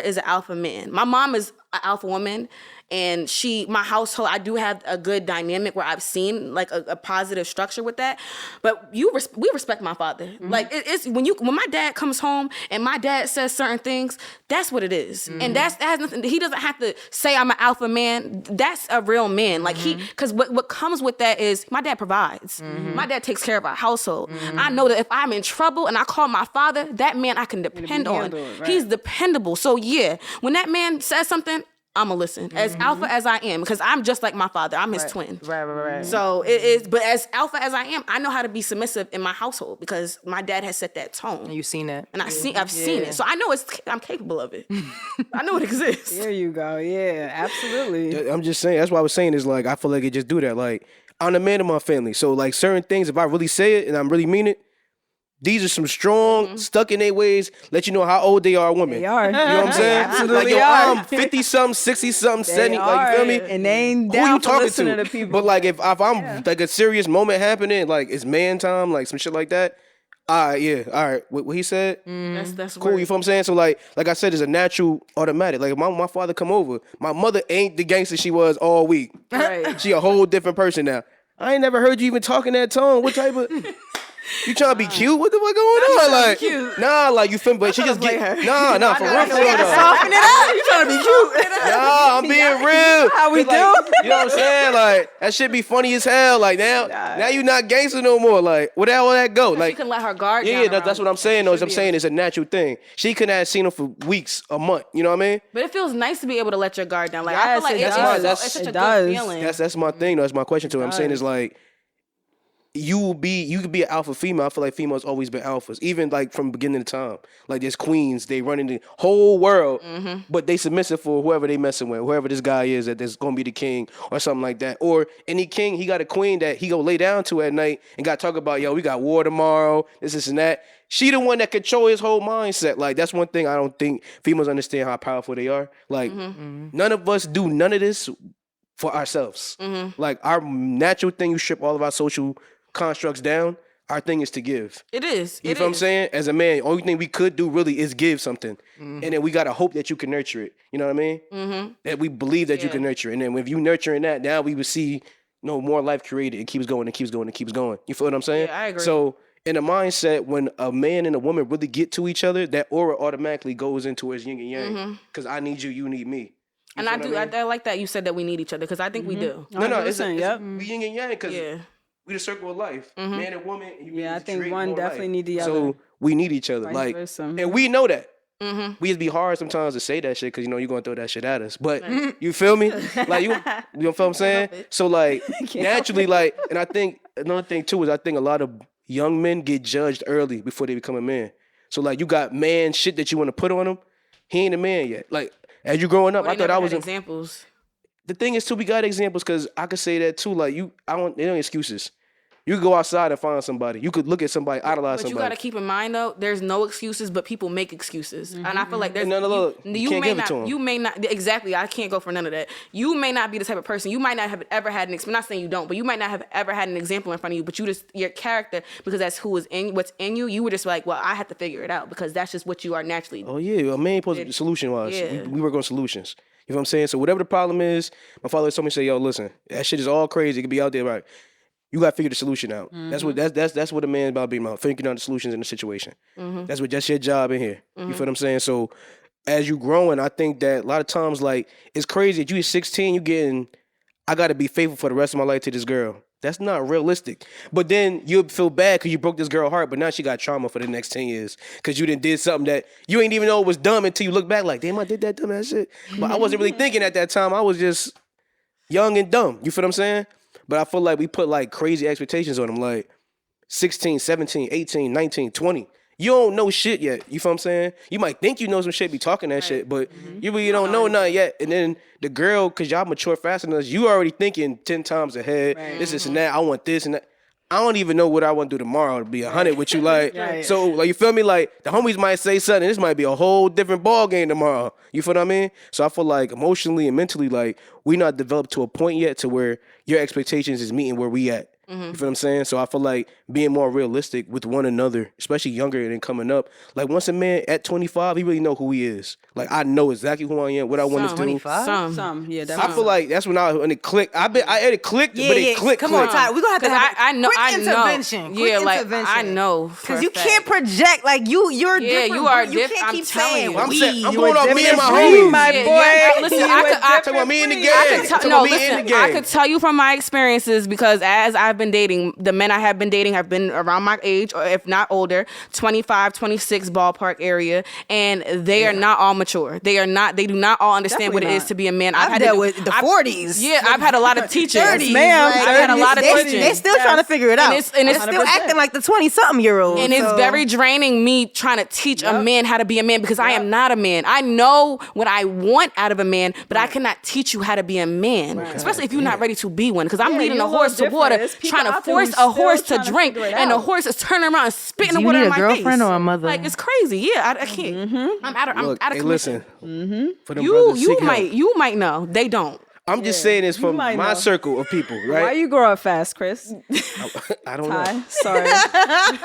D: is an alpha man. My mom is an alpha woman. And my household, I do have a good dynamic where I've seen like a positive structure with that. But we respect my father. Like it's when my dad comes home and my dad says certain things, that's what it is. And that has nothing. He doesn't have to say I'm an alpha man. That's a real man. Like because what comes with that is my dad provides. My dad takes care of our household. I know that if I'm in trouble and I call my father, that man I can depend on.
C: handled, right.
D: He's dependable. So yeah, when that man says something, I'ma listen. As alpha as I am, because I'm just like my father. I'm his twin.
C: Right.
D: So it is, but as alpha as I am, I know how to be submissive in my household because my dad has set that tone.
E: You've seen it.
D: And I've seen it. So I know I'm capable of it. I know it exists.
C: There you go. Yeah, absolutely.
A: I'm just saying. That's why I was saying is like I feel like it just do that. Like I'm the man of my family, so like certain things, if I really say it and I really mean it, these are some strong, stuck in their ways. Let you know how old they are, women.
C: They are.
A: You know what I'm saying?
C: Absolutely
A: like, yo,
C: are.
A: I'm 50-something, 60-something, 70.
C: They
A: Like, you feel me?
C: are, and they ain't
A: Who
C: down
A: you
C: for
A: talking
C: listening
A: to?
C: to people.
A: But like, if I'm like a serious moment happening, like it's man time, like some shit like that. All right, yeah, all right. What he said,
D: That's
A: cool.
D: word.
A: You feel what I'm saying? So like I said, it's a natural, automatic. Like if my father come over, my mother ain't the gangster she was all week.
C: Right.
A: She a whole different person now. I ain't never heard you even talking that tone. What type of? You trying to be cute? What the fuck going on? Like,
D: cute.
A: nah, like you feel me? But she just get nah, for real, though.
E: Soften it up. You trying to be cute?
A: Nah, I'm being real.
C: How we
A: 'Cause, like, you know what I'm saying? Like that shit be funny as hell. Like now you not gangster no more. Like where the hell will that go?
D: She
A: Like
D: can let her guard
A: yeah,
D: down.
A: that's what I'm saying. Though, is I'm saying it's a natural thing. She couldn't have seen him for weeks, a month. You know what I mean?
D: But it feels nice to be able to let your guard down. Like
C: Yes,
D: I feel like
C: it
D: it's,
C: does.
D: it's such a
C: It
D: good
C: does.
D: feeling.
A: That's my thing. Though. That's my question to her. I'm saying is like. You could be an alpha female. I feel like females always been alphas, even like from beginning of time. Like there's queens, they run in the whole world, but they submissive for whoever they messing with, whoever this guy is that there's gonna be the king or something like that. Or any king, he got a queen that he go lay down to at night and got to talk about, yo, we got war tomorrow, this and that. She the one that control his whole mindset. Like that's one thing I don't think females understand how powerful they are. Like none of us do none of this for ourselves. Like our natural thing, you strip all of our social constructs down, our thing is to give.
D: It is.
A: You feel what I'm saying? As a man, only thing we could do really is give something. And then we gotta hope that you can nurture it. You know what I mean? That we believe that you can nurture it. And then if you nurturing that, now we would see more life created. It keeps going, it keeps going, it keeps going. You feel what I'm saying?
D: Yeah, I agree.
A: So in a mindset, when a man and a woman really get to each other, that aura automatically goes into his yin and yang. Because I need you, you need me.
D: And I do. I like that you said that we need each other because I think we do.
A: No, it's
C: 100%,
A: we yin and yang because
D: Yeah.
A: we the circle of life, man and woman. And you
C: Yeah, I
A: to
C: think
A: create
C: one
A: more
C: definitely
A: life.
C: need the other.
A: So we need each other,
C: Vice
A: like,
C: versa.
A: and we know that. We just be hard sometimes to say that shit because you're gonna throw that shit at us. But you feel me? Like you feel what I'm saying? So like naturally, like, and I think another thing too is I think a lot of young men get judged early before they become a man. So like you got man shit that you want to put on him. He ain't a man yet. Like as you growing up,
D: Well,
A: I thought I was.
D: examples.
A: The thing is too, we got examples because I could say that too. Like there ain't excuses. You could go outside and find somebody. You could look at somebody, idolize
D: But you
A: somebody.
D: got to keep in mind though, there's no excuses, but people make excuses, and I feel like there's
A: No, look, you can't
D: may
A: give it
D: not,
A: to 'em.
D: you may not exactly. I can't go for none of that. You may not be the type of person. You might not have ever had I'm not saying you don't, but you might not have ever had an example in front of you. But you just your character because that's what's in you. You were just like, well, I have to figure it out because that's just what you are naturally.
A: Oh yeah, a man supposed to be solution wise.
D: Yeah.
A: We work on solutions. You know what I'm saying? So whatever the problem is, my father told me, say, yo, listen, that shit is all crazy. It could be out there, right? You gotta figure the solution out. That's what a man's about being about, figuring out the solutions in the situation. That's your job in here. You feel what I'm saying? So as you growing, I think that a lot of times, like, it's crazy that you 16, you getting, I gotta be faithful for the rest of my life to this girl. That's not realistic. But then you'll feel bad because you broke this girl's heart, but now she got trauma for the next 10 years because you did something that you ain't even know was dumb until you look back like, damn, I did that dumb ass shit. But I wasn't really thinking at that time. I was just young and dumb. You feel what I'm saying? But I feel like we put like crazy expectations on them, like 16, 17, 18, 19, 20. You don't know shit yet. You feel what I'm saying? You might think you know some shit, be talking that shit, but you really don't know nothing yet. And then the girl, because y'all mature faster than us, you already thinking 10 times ahead. This and that. I want this and that. I don't even know what I want to do tomorrow to be 100 with you. Like, so, like, you feel me? Like, the homies might say something. This might be a whole different ball game tomorrow. You feel what I mean? So I feel like emotionally and mentally, like, we not developed to a point yet to where your expectations is meeting where we at. You feel what I'm saying? So I feel like being more realistic with one another, especially younger and coming up. Like once a man at 25, he really know who he is. Like I know exactly who I am, what I want to do.
C: Some, yeah.
A: I feel like that's when it clicked. I had it clicked, but it clicked.
E: Come on, Ty. We're gonna have to have
D: I know,
E: quick intervention.
D: Yeah,
E: Quick
D: like
E: intervention.
D: I know
E: Because you can't project like you're different.
D: you are
E: You
D: different.
E: can't
D: I'm
E: keep
D: telling
E: saying
D: you.
A: I'm
E: we.
A: saying, I'm
C: You
A: going
C: a
A: off me and my
C: different breed,
A: homies.
C: my
D: Yeah,
C: boy.
D: yeah, listen,
C: You
D: I
C: a
D: could- I-
A: Talking about me in the game.
D: I could
A: Talking
D: no,
A: about me in the
D: listen.
A: game.
D: I could tell you from my experiences because as I've have been dating, the men I have been dating have been around my age, or if not older, 25, 26 ballpark area, and they are not all mature. They do not all understand what it is to be a man.
E: I've dealt with the 40s.
D: Yeah, I've had a lot of teachers.
E: 30s, ma'am.
D: I've had a lot of teachers.
E: They're still trying to figure it out.
D: And it's
E: still acting like the 20-something-year-old.
D: And it's very draining me trying to teach a man how to be a man because I am not a man. I know what I want out of a man, but I cannot teach you how to be a man, especially if you're not ready to be one. Because I'm leading a horse to water, trying to force a horse to drink, and the horse is turning around and spitting the water in my face.
E: Do you need a girlfriend or a mother?
D: Like, it's crazy. Yeah, I can't. I'm out of commission.
A: Listen. For them brothers seeking help.
D: You might know. They don't.
A: I'm just saying this from my circle of people, right?
C: Why you grow up fast, Chris?
A: I don't know.
C: Sorry.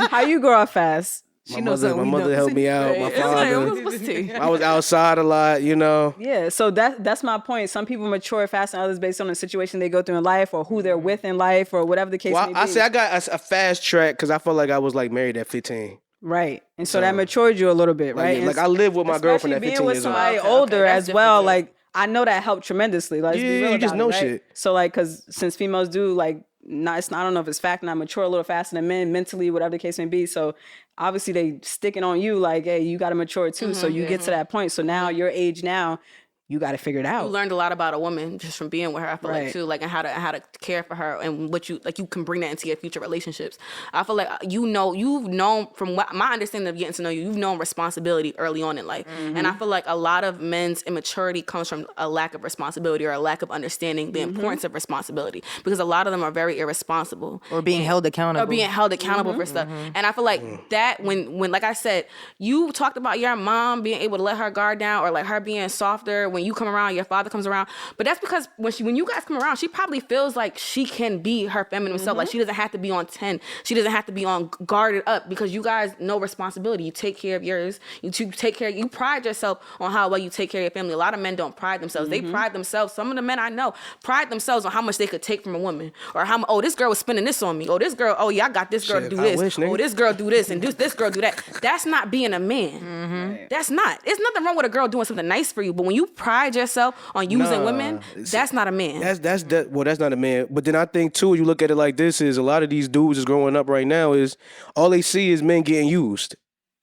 C: How you grow up fast?
A: My mother helped me out. My father. I was outside a lot, you know.
C: Yeah, so that's my point. Some people mature fast and others based on the situation they go through in life or who they're with in life or whatever the case may be.
A: I say I got a fast track because I felt like I was like married at 15.
C: Right. And so that matured you a little bit, right?
A: Like I lived with my girlfriend at 15
C: being with
A: years old.
C: somebody older as well, like I know that helped tremendously. Let's be real
A: you just
C: about
A: know
C: it, right?
A: shit.
C: So like, because since females do like, I don't know if it's fact, not mature a little faster than men mentally, whatever the case may be. So obviously they sticking on you like, hey, you got to mature too. So you get to that point. So now your age now, you got to figure it out.
D: You learned a lot about a woman just from being with her. I feel like too, like, and how to care for her and what you can bring that into your future relationships. I feel like you've known from what my understanding of getting to know you, you've known responsibility early on in life, and I feel like a lot of men's immaturity comes from a lack of responsibility or a lack of understanding the importance of responsibility, because a lot of them are very irresponsible
E: or being held accountable
D: for stuff. And I feel like that when like I said, you talked about your mom being able to let her guard down or like her being softer when you come around, your father comes around. But that's because when you guys come around, she probably feels like she can be her feminine self. Like she doesn't have to be on 10. She doesn't have to be on guarded up, because you guys know responsibility. You take care of yours. You pride yourself on how well you take care of your family. A lot of men don't pride themselves. They pride themselves. Some of the men I know pride themselves on how much they could take from a woman, or how this girl was spending this on me. Oh, this girl, I got this girl to do this. This girl do this and this girl do that. That's not being a man. That's not. It's nothing wrong with a girl doing something nice for you, but when you pride yourself on using women, that's not a man.
A: That's not a man. But then I think too, you look at it like this: is a lot of these dudes is growing up right now is all they see is men getting used.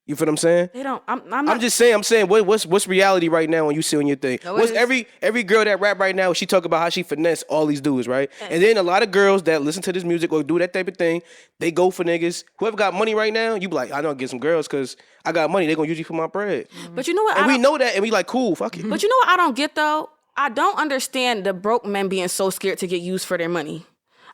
A: You feel what I'm saying?
D: They don't.
A: I'm just saying. I'm saying what's reality right now when you see on your thing? What's every girl that rap right now? She talk about how she finesse all these dudes, right? And then a lot of girls that listen to this music or do that type of thing, they go for niggas. Whoever got money right now, you be like, I know I get some girls because I got money. They gonna use you for my bread.
D: But you know what?
A: And we know that, and we like, cool, fuck it.
D: But you know what I don't get though? I don't understand the broke men being so scared to get used for their money.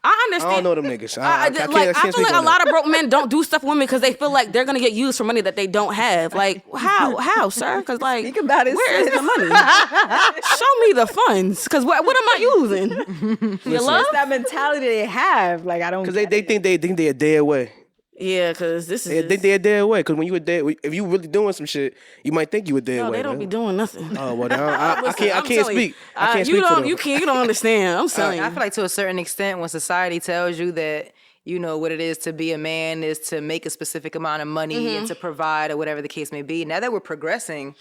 D: I understand.
A: I don't know them niggas. I can't
D: feel like a lot of broke men don't do stuff with women because they feel like they're gonna get used for money that they don't have. Like how, sir? Because like,
C: Think about it,
D: where is the money? Show me the funds. Because what am I using? Your love?
C: It's that mentality they have. Like I don't.
A: Because they think they're a day away.
D: Yeah, because this is.
A: They think they're a day away. Because when you a day, if you really doing some shit, you might think you a day away.
D: No, they don't be doing nothing.
A: Oh well, I can't speak. I can't speak for them.
D: You don't understand. I'm telling you.
E: I feel like to a certain extent, when society tells you that, you know, what it is to be a man is to make a specific amount of money and to provide or whatever the case may be. Now that we're progressing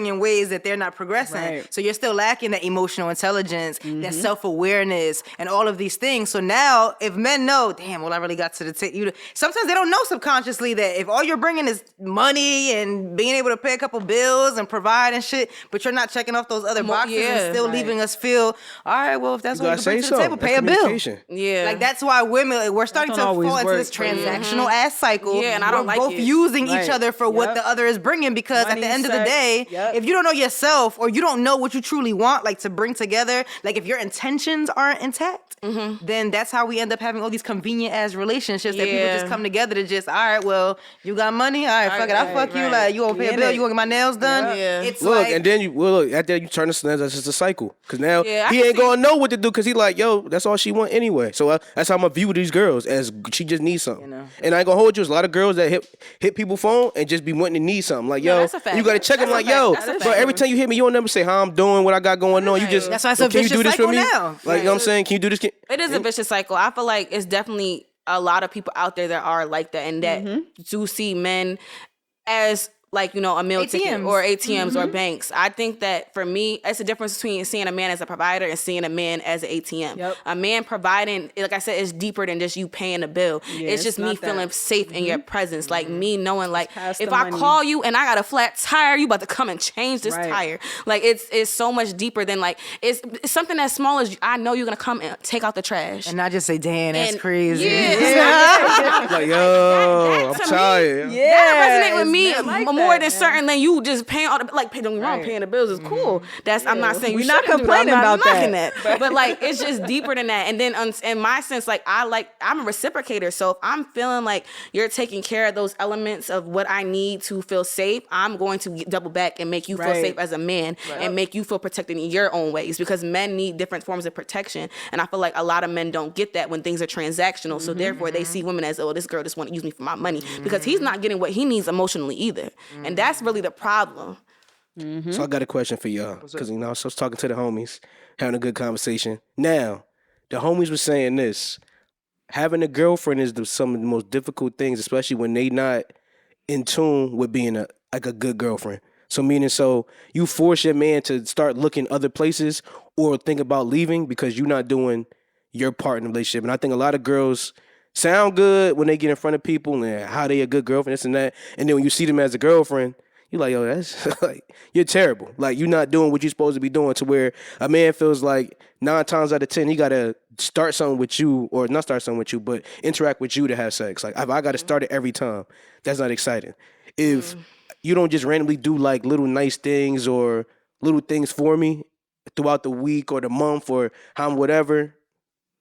E: in ways that they're not progressing.
C: Right.
E: So you're still lacking that emotional intelligence, that self-awareness, and all of these things. So now, if men know, damn, well, I really got to the table. Sometimes they don't know subconsciously that if all you're bringing is money and being able to pay a couple bills and provide and shit, but you're not checking off those other boxes and still leaving us feel, all right, well, if that's what you bring to the table, pay a bill.
D: Yeah.
E: Like, that's why women, we're starting to fall into this transactional ass cycle.
D: Yeah, and I don't like
E: both
D: it.
E: using each other for what the other is bringing, because at the end of the day, if you don't know yourself or you don't know what you truly want, like to bring together, like if your intentions aren't intact, then that's how we end up having all these convenient ass relationships that people just come together to just, all right, well, you got money, all right, fuck it, I'll fuck you, like you gonna pay a bill, you gonna get my nails done. It's
A: look,
E: like,
A: and then after you turn the that's just a cycle, because now he ain't gonna know what to do, because he like, yo, that's all she want anyway. So that's how I'm gonna view these girls, as she just needs something. You know? And I ain't gonna hold you. There's a lot of girls that hit people phone and just be wanting to need something. Like, yo, you gotta check them. Like, yo, bro, every time you hit me, you don't never say how I'm doing, what I got going on. You just,
E: that's why it's a
A: can you do this
E: vicious
A: for me?
E: cycle now.
A: Like, you know what I'm saying? Can you do this?
D: It is a vicious cycle. I feel like it's definitely a lot of people out there that are like that and that do see men as like, you know, a meal ticket
E: ATMs.
D: or ATMs or banks. I think that for me, it's a difference between seeing a man as a provider and seeing a man as an ATM.
C: Yep.
D: A man providing, like I said, is deeper than just you paying a bill.
C: Yeah,
D: it's just
C: it's
D: me
C: not
D: feeling
C: that.
D: safe in your presence. Like me knowing, like,
C: pass
D: if
C: the
D: I
C: money.
D: call you and I got a flat tire, you about to come and change this
C: Right.
D: tire. Like, it's so much deeper than, like, it's something as small as I know you're going to come and take out the trash.
E: And not just say, damn, that's
D: And-
E: crazy.
D: Yeah.
A: Like, yo,
D: that
A: I'm
D: to me-
A: tired.
D: That resonate with
C: it's
D: me
C: men like
D: more
C: that,
D: than
C: man.
D: certain than you just paying all the, like, don't get me wrong,
C: Right.
D: paying the bills is cool. That's I'm not saying you
C: We not
D: shouldn't do that. I'm
C: complaining
D: not
C: about
D: knocking
C: that.
D: but like it's just deeper than that. And then in my sense, like I'm a reciprocator. So if I'm feeling like you're taking care of those elements of what I need to feel safe, I'm going to double back and make you feel
C: Right.
D: safe as a man and make you feel protected in your own ways, because men need different forms of protection. And I feel like a lot of men don't get that when things are transactional. So therefore they see women as, oh, this girl just want to use me for my money, because he's not getting what he needs emotionally either. And that's really the problem.
A: So I got a question for y'all, because, you know, I was talking to the homies, having a good conversation. Now, the homies were saying this: having a girlfriend is some of the most difficult things, especially when they not in tune with being a good girlfriend. So meaning, so you force your man to start looking other places or think about leaving because you're not doing your part in the relationship. And I think a lot of girls sound good when they get in front of people and how they a good girlfriend, this and that. And then when you see them as a girlfriend, you're like, yo, that's like, you're terrible. Like, you're not doing what you're supposed to be doing, to where a man feels like 9 times out of 10, he got to start something with you, or not start something with you, but interact with you to have sex. Like, if I got to start it every time, that's not exciting. If you don't just randomly do like little nice things or little things for me throughout the week or the month or how whatever,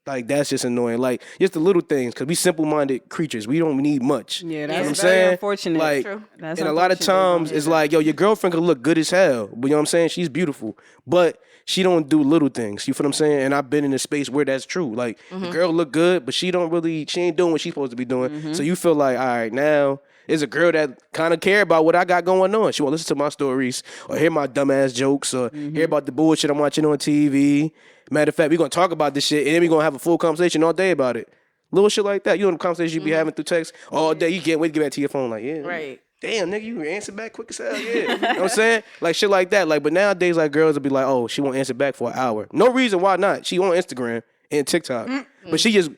A: like, that's just annoying. Like, just the little things, because we simple-minded creatures. We don't need much.
C: Yeah,
A: You know
C: that's
A: what I'm
C: very
A: saying?
C: unfortunate.
A: Like,
D: True.
C: That's
A: and a lot of
C: unfortunate they don't
A: times
C: do
A: it's
C: that.
A: like, yo, your girlfriend could look good as hell, but you know what I'm saying? She's beautiful, but she don't do little things. You feel what I'm saying? And I've been in a space where that's true. Like, the girl look good, but she ain't doing what she's supposed to be doing. So you feel like, all right, now there's a girl that kind of care about what I got going on. She want to listen to my stories or hear my dumbass jokes or hear about the bullshit I'm watching on TV. Matter of fact, we're going to talk about this shit and then we're going to have a full conversation all day about it. Little shit like that. You know the conversation you be having through text all day. You can't wait to get back to your phone. Like, yeah.
D: Right.
A: Damn, nigga, you answer back quick as hell. Yeah. You know what I'm saying? Like, shit like that. Like, but nowadays, like, girls will be like, oh, she won't answer back for an hour. No reason why not. She on Instagram and TikTok. But she just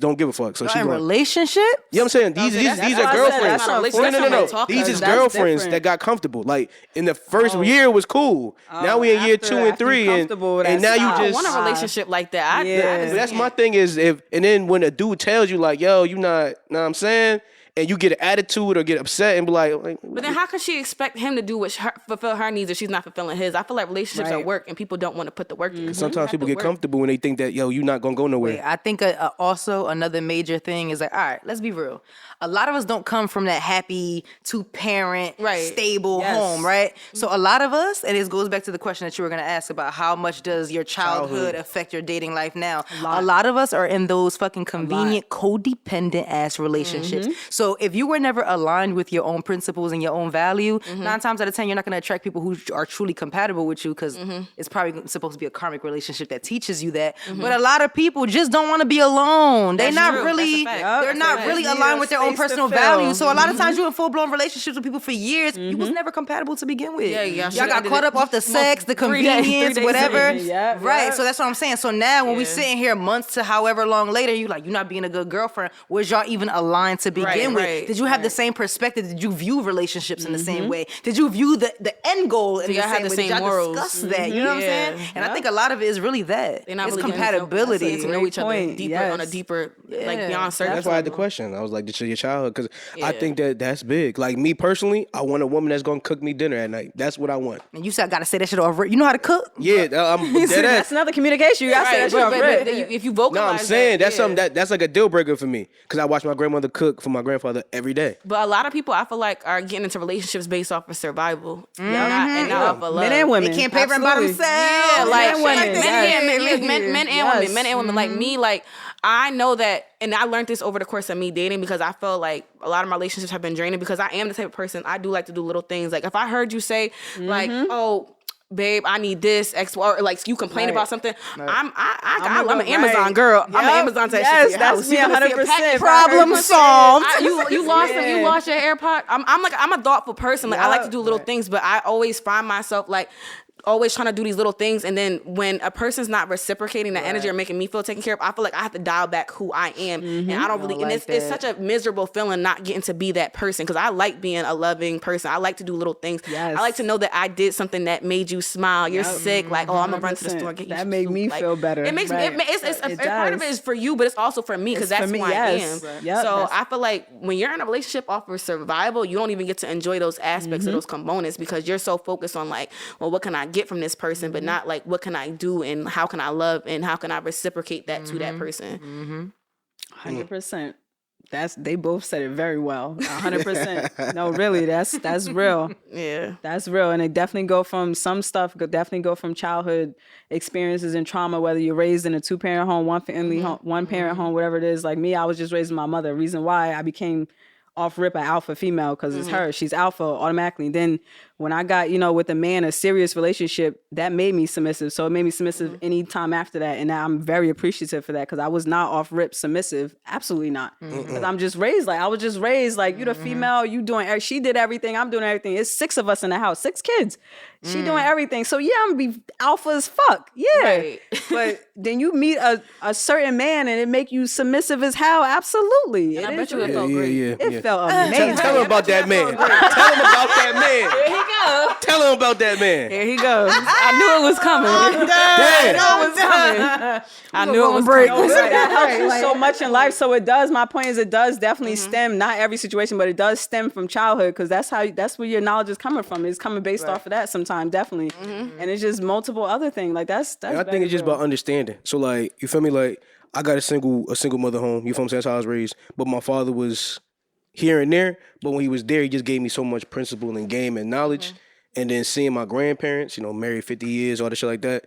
A: don't give a fuck. So she
E: In
A: going,
E: relationship?
A: you know what I'm saying? These
C: that's
A: are
C: why I said
A: girlfriends.
C: that's
A: No,
C: unfortunate.
A: no. These is
C: That's
A: girlfriends
C: different.
A: that got comfortable. Like, in the first year was cool. Now we in year 2 and
C: after you
A: 3, and
C: comfortable,
A: now
C: that's
A: you
D: I don't
A: just.
D: want a relationship like that.
C: Yeah.
A: But that's my thing is and then when a dude tells you like, yo, you not, know what I'm saying? And you get an attitude or get upset and be like
D: But then how could she expect him to do fulfill her needs if she's not fulfilling his? I feel like relationships are
C: Right.
D: work and people don't want to put the work in.
A: sometimes people get
D: work.
A: comfortable when they think that, yo, you not gonna go nowhere.
E: I think also another major thing is like, all right, let's be real. A lot of us don't come from that happy 2-parent,
D: Right.
E: stable
C: Yes.
E: home, right? So a lot of us, and it goes back to the question that you were going to ask about how much does your childhood affect your dating life now. A lot of us are in those fucking convenient, codependent ass relationships. So if you were never aligned with your own principles and your own value, 9 times out of 10, you're not going to attract people who are truly compatible with you, because it's probably supposed to be a karmic relationship that teaches you that. But a lot of people just don't want to be alone. They're
D: That's
E: not
D: true.
E: really,
D: That's a fact.
E: they're
D: That's
E: not
D: a fact.
E: really
C: Need
E: aligned
C: a
E: with their own
C: space to
E: personal
C: fill.
E: values. So a lot of times you're in full-blown relationships with people for years. You was never compatible to begin with.
D: Yeah,
E: Y'all
D: should've
E: got
D: ended
E: caught
D: it
E: up off the sex, the
D: 3 days, 3
E: convenience,
D: days
E: whatever.
D: in.
C: Yeah,
E: Right.
C: yeah.
E: So that's what I'm saying. So now when we sitting here months to however long later, you like, you're not being a good girlfriend. Was y'all even aligned to begin with?
D: right,
E: Did you have the same perspective? Did you view relationships in the same way? Did you view the end goal in the
D: y'all
E: same
D: have the
E: way?
D: same
E: Did y'all
D: morals?
E: discuss that? You know what I'm saying?
D: Yeah.
E: And I think a lot of it is really that.
D: They're not
E: It's
D: really
E: compatibility.
D: getting to know each other
C: point.
D: deeper
C: Yes.
D: on a deeper, like
E: Yeah.
D: beyond surface.
A: That's why I had the
D: level.
A: question. I was like, this is your childhood, because I
D: Yeah.
A: think that's big. Like, me personally, I want a woman that's gonna cook me dinner at night. That's what I want.
E: And you said, gotta say that shit over. You know how to cook?
A: Yeah, I'm dead
C: That's
A: ass.
C: another communication. You got to say
D: Right,
C: that shit on
D: but
C: red.
D: if you vocalize
A: No, I'm saying
D: that,
A: that's something that's like a deal breaker for me, because I watch my grandmother cook for my grandfather every day.
D: But a lot of people, I feel like, are getting into relationships based off of survival, and not off of love.
C: Men and women.
E: They can't pay rent by
C: Absolutely.
E: themselves.
D: Yeah, like
C: and women.
D: men,
C: Yes.
D: men and
C: Yes.
D: women, men and women. Like me, like I know that, and I learned this over the course of me dating, because I felt like a lot of my relationships have been draining, because I am the type of person, I do like to do little things. Like if I heard you say, like, oh, babe, I need this, X, or like you complain about something. I'm an
C: Right.
D: Amazon girl. I'm an
C: Yep.
D: Amazon type
C: Yes,
D: shit. to your
C: that's
D: house.
C: me
D: You gonna see a
C: 100%.
D: package,
C: Problem solved.
D: You lost you lost your AirPod. I'm a thoughtful person. Like I like to do little
C: Right.
D: things, but I always find myself like always trying to do these little things, and then when a person's not reciprocating that energy or making me feel taken care of, I feel like I have to dial back who I am, and I don't really. And
E: like
D: it's such a miserable feeling not getting to be that person, because I like being a loving person. I like to do little things.
C: Yes.
D: I like to know that I did something that made you smile. You're sick, like I'm gonna run to the store and get you
C: That
D: some
C: made
D: soup.
C: me
D: Like,
C: feel better.
D: It makes me.
C: Right.
D: It's
C: It
D: part of it
C: does.
D: is for you, but it's also for me because
C: It's
D: that's
C: for
D: who
C: me,
D: I
C: yes.
D: am.
C: Yep,
D: So
C: that's-
D: I feel like when you're in a relationship off of survival, you don't even get to enjoy those aspects of those components because you're so focused on like, well, what can I get from this person, but not like what can I do and how can I love and how can I reciprocate that to that person.
C: 100%. They both said it very well. 100%. No, really, that's real.
D: Yeah.
C: That's real. And it definitely go from some stuff, definitely go from childhood experiences and trauma, whether you're raised in a 2-parent home, one family home, one parent home, whatever it is. Like me, I was just raising my mother. Reason why I became off rip an alpha female, because it's her. She's alpha automatically. Then when I got, with a man, a serious relationship, that made me submissive. So it made me submissive any time after that. And I'm very appreciative for that, because I was not off rip submissive. Absolutely not. Because I was just raised like, you the female, you doing, she did everything, I'm doing everything. It's 6 of us in the house, 6 kids. She doing everything. So yeah, I'm gonna be alpha as fuck. Yeah.
D: Right.
C: But then you meet a certain man and it make you submissive as hell. Absolutely.
D: And I
C: It
D: bet
C: is
D: you it
C: real.
D: felt great.
C: It felt amazing.
A: Tell him about that man. Tell him about that man.
D: Here he go.
A: Tell him about that man.
D: Here he goes. I knew it was coming.
A: Damn.
D: I knew it was coming.
C: No, right. That helps you so much in life. So it does. My point is, it does definitely stem. Not every situation, but it does stem from childhood, because that's where your knowledge is coming from. It's coming based off of that sometimes, definitely. And it's just multiple other things. Like that's.
A: And I think it's just about understanding. So like, you feel me? Like I got a single mother home. You feel me? That's how I was raised. But my father was here and there. But when he was there, he just gave me so much principle and game and knowledge. And then seeing my grandparents, married 50 years, all that shit like that.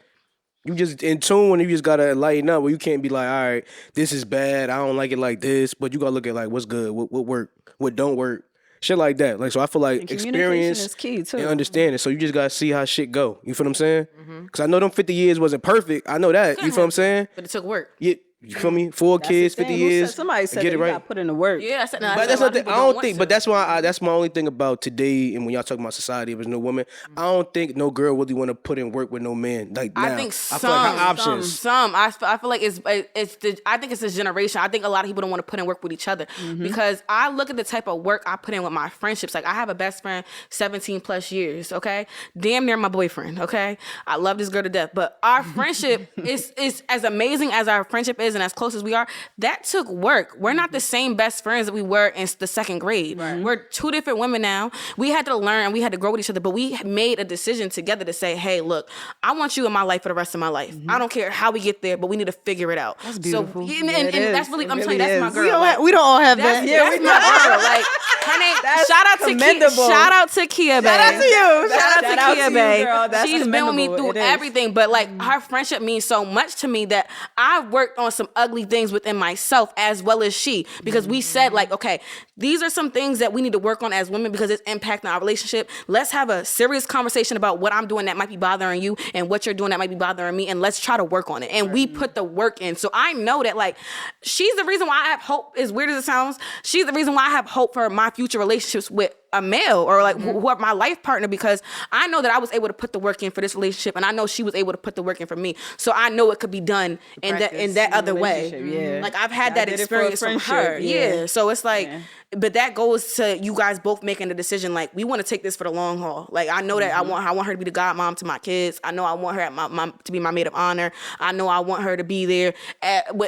A: You just in tune when you just gotta lighten up. Where you can't be like, all right, this is bad. I don't like it like this. But you gotta look at like what's good, what work, what don't work, shit like that. Like so, I feel like
C: And communication
A: experience
C: is key, too.
A: and understanding. So you just gotta see how shit go. You feel what I'm saying? Because I know them 50 years wasn't perfect. I know that. You feel what I'm saying?
D: But it took work.
A: Yeah, you feel me? 4 kids,
C: the
A: 50
C: thing. Who said-
A: years.
C: Somebody said
A: get
C: that
A: it
C: you
A: right.
C: gotta put in the work.
D: Yeah, I said, no,
A: But that's not. I don't think. But that's why. That's my only thing about today. And when y'all talk about society, if there's no woman, I don't think no girl really want to put in work with no man. Like now,
D: I think
A: I feel like her options.
D: I feel like I think it's this generation. I think a lot of people don't want to put in work with each other because I look at the type of work I put in with my friendships. Like I have a best friend, 17 plus years. Okay, damn near my boyfriend. Okay, I love this girl to death. But our friendship is as amazing as our friendship is, and as close as we are. That took work. We're not the same best friends that we were in the 2nd grade. Right. We're 2 different women now. We had to learn. We had to grow with each other. But we made a decision together to say, hey, look, I want you in my life for the rest of my life. I don't care how we get there, but we need to figure it out. That's
E: beautiful.
D: So,
C: Yeah,
D: and
C: it
D: that's
C: is.
D: really,
C: It
D: I'm
C: really
D: telling you, that's
C: is.
D: my girl.
E: We don't all have
D: That's,
E: that.
D: that's my girl. Like, her name,
C: That's
D: shout out to
C: commendable.
D: Shout out to Kia Bay.
E: Shout out to you.
D: Shout out
C: Shout
D: to
C: out
D: Kia
C: to you,
D: Bay.
C: girl. That's
D: She's been with me
C: commendable.
D: through
C: It is.
D: everything, but like her friendship means so much to me that I've worked on some ugly things within myself as well as she, because we said like, okay, these are some things that we need to work on as women because it's impacting our relationship. Let's have a serious conversation about what I'm doing that might be bothering you and what you're doing that might be bothering me, and let's try to work on it. And we put the work in. So I know that like she's the reason why I have hope, as weird as it sounds, she's the reason why I have hope for my future relationships with a male or like whoever my life partner, because I know that I was able to put the work in for this relationship, and I know she was able to put the work in for me. So I know it could be done in that other way.
C: Yeah.
D: Like I've had
C: I
D: that
C: did it for a
D: experience from her.
C: friendship, yeah.
D: So it's like, but that goes to you guys both making the decision. Like we want to take this for the long haul. Like I know that I want her to be the godmom to my kids. I know I want her at to be my maid of honor. I know I want her to be there in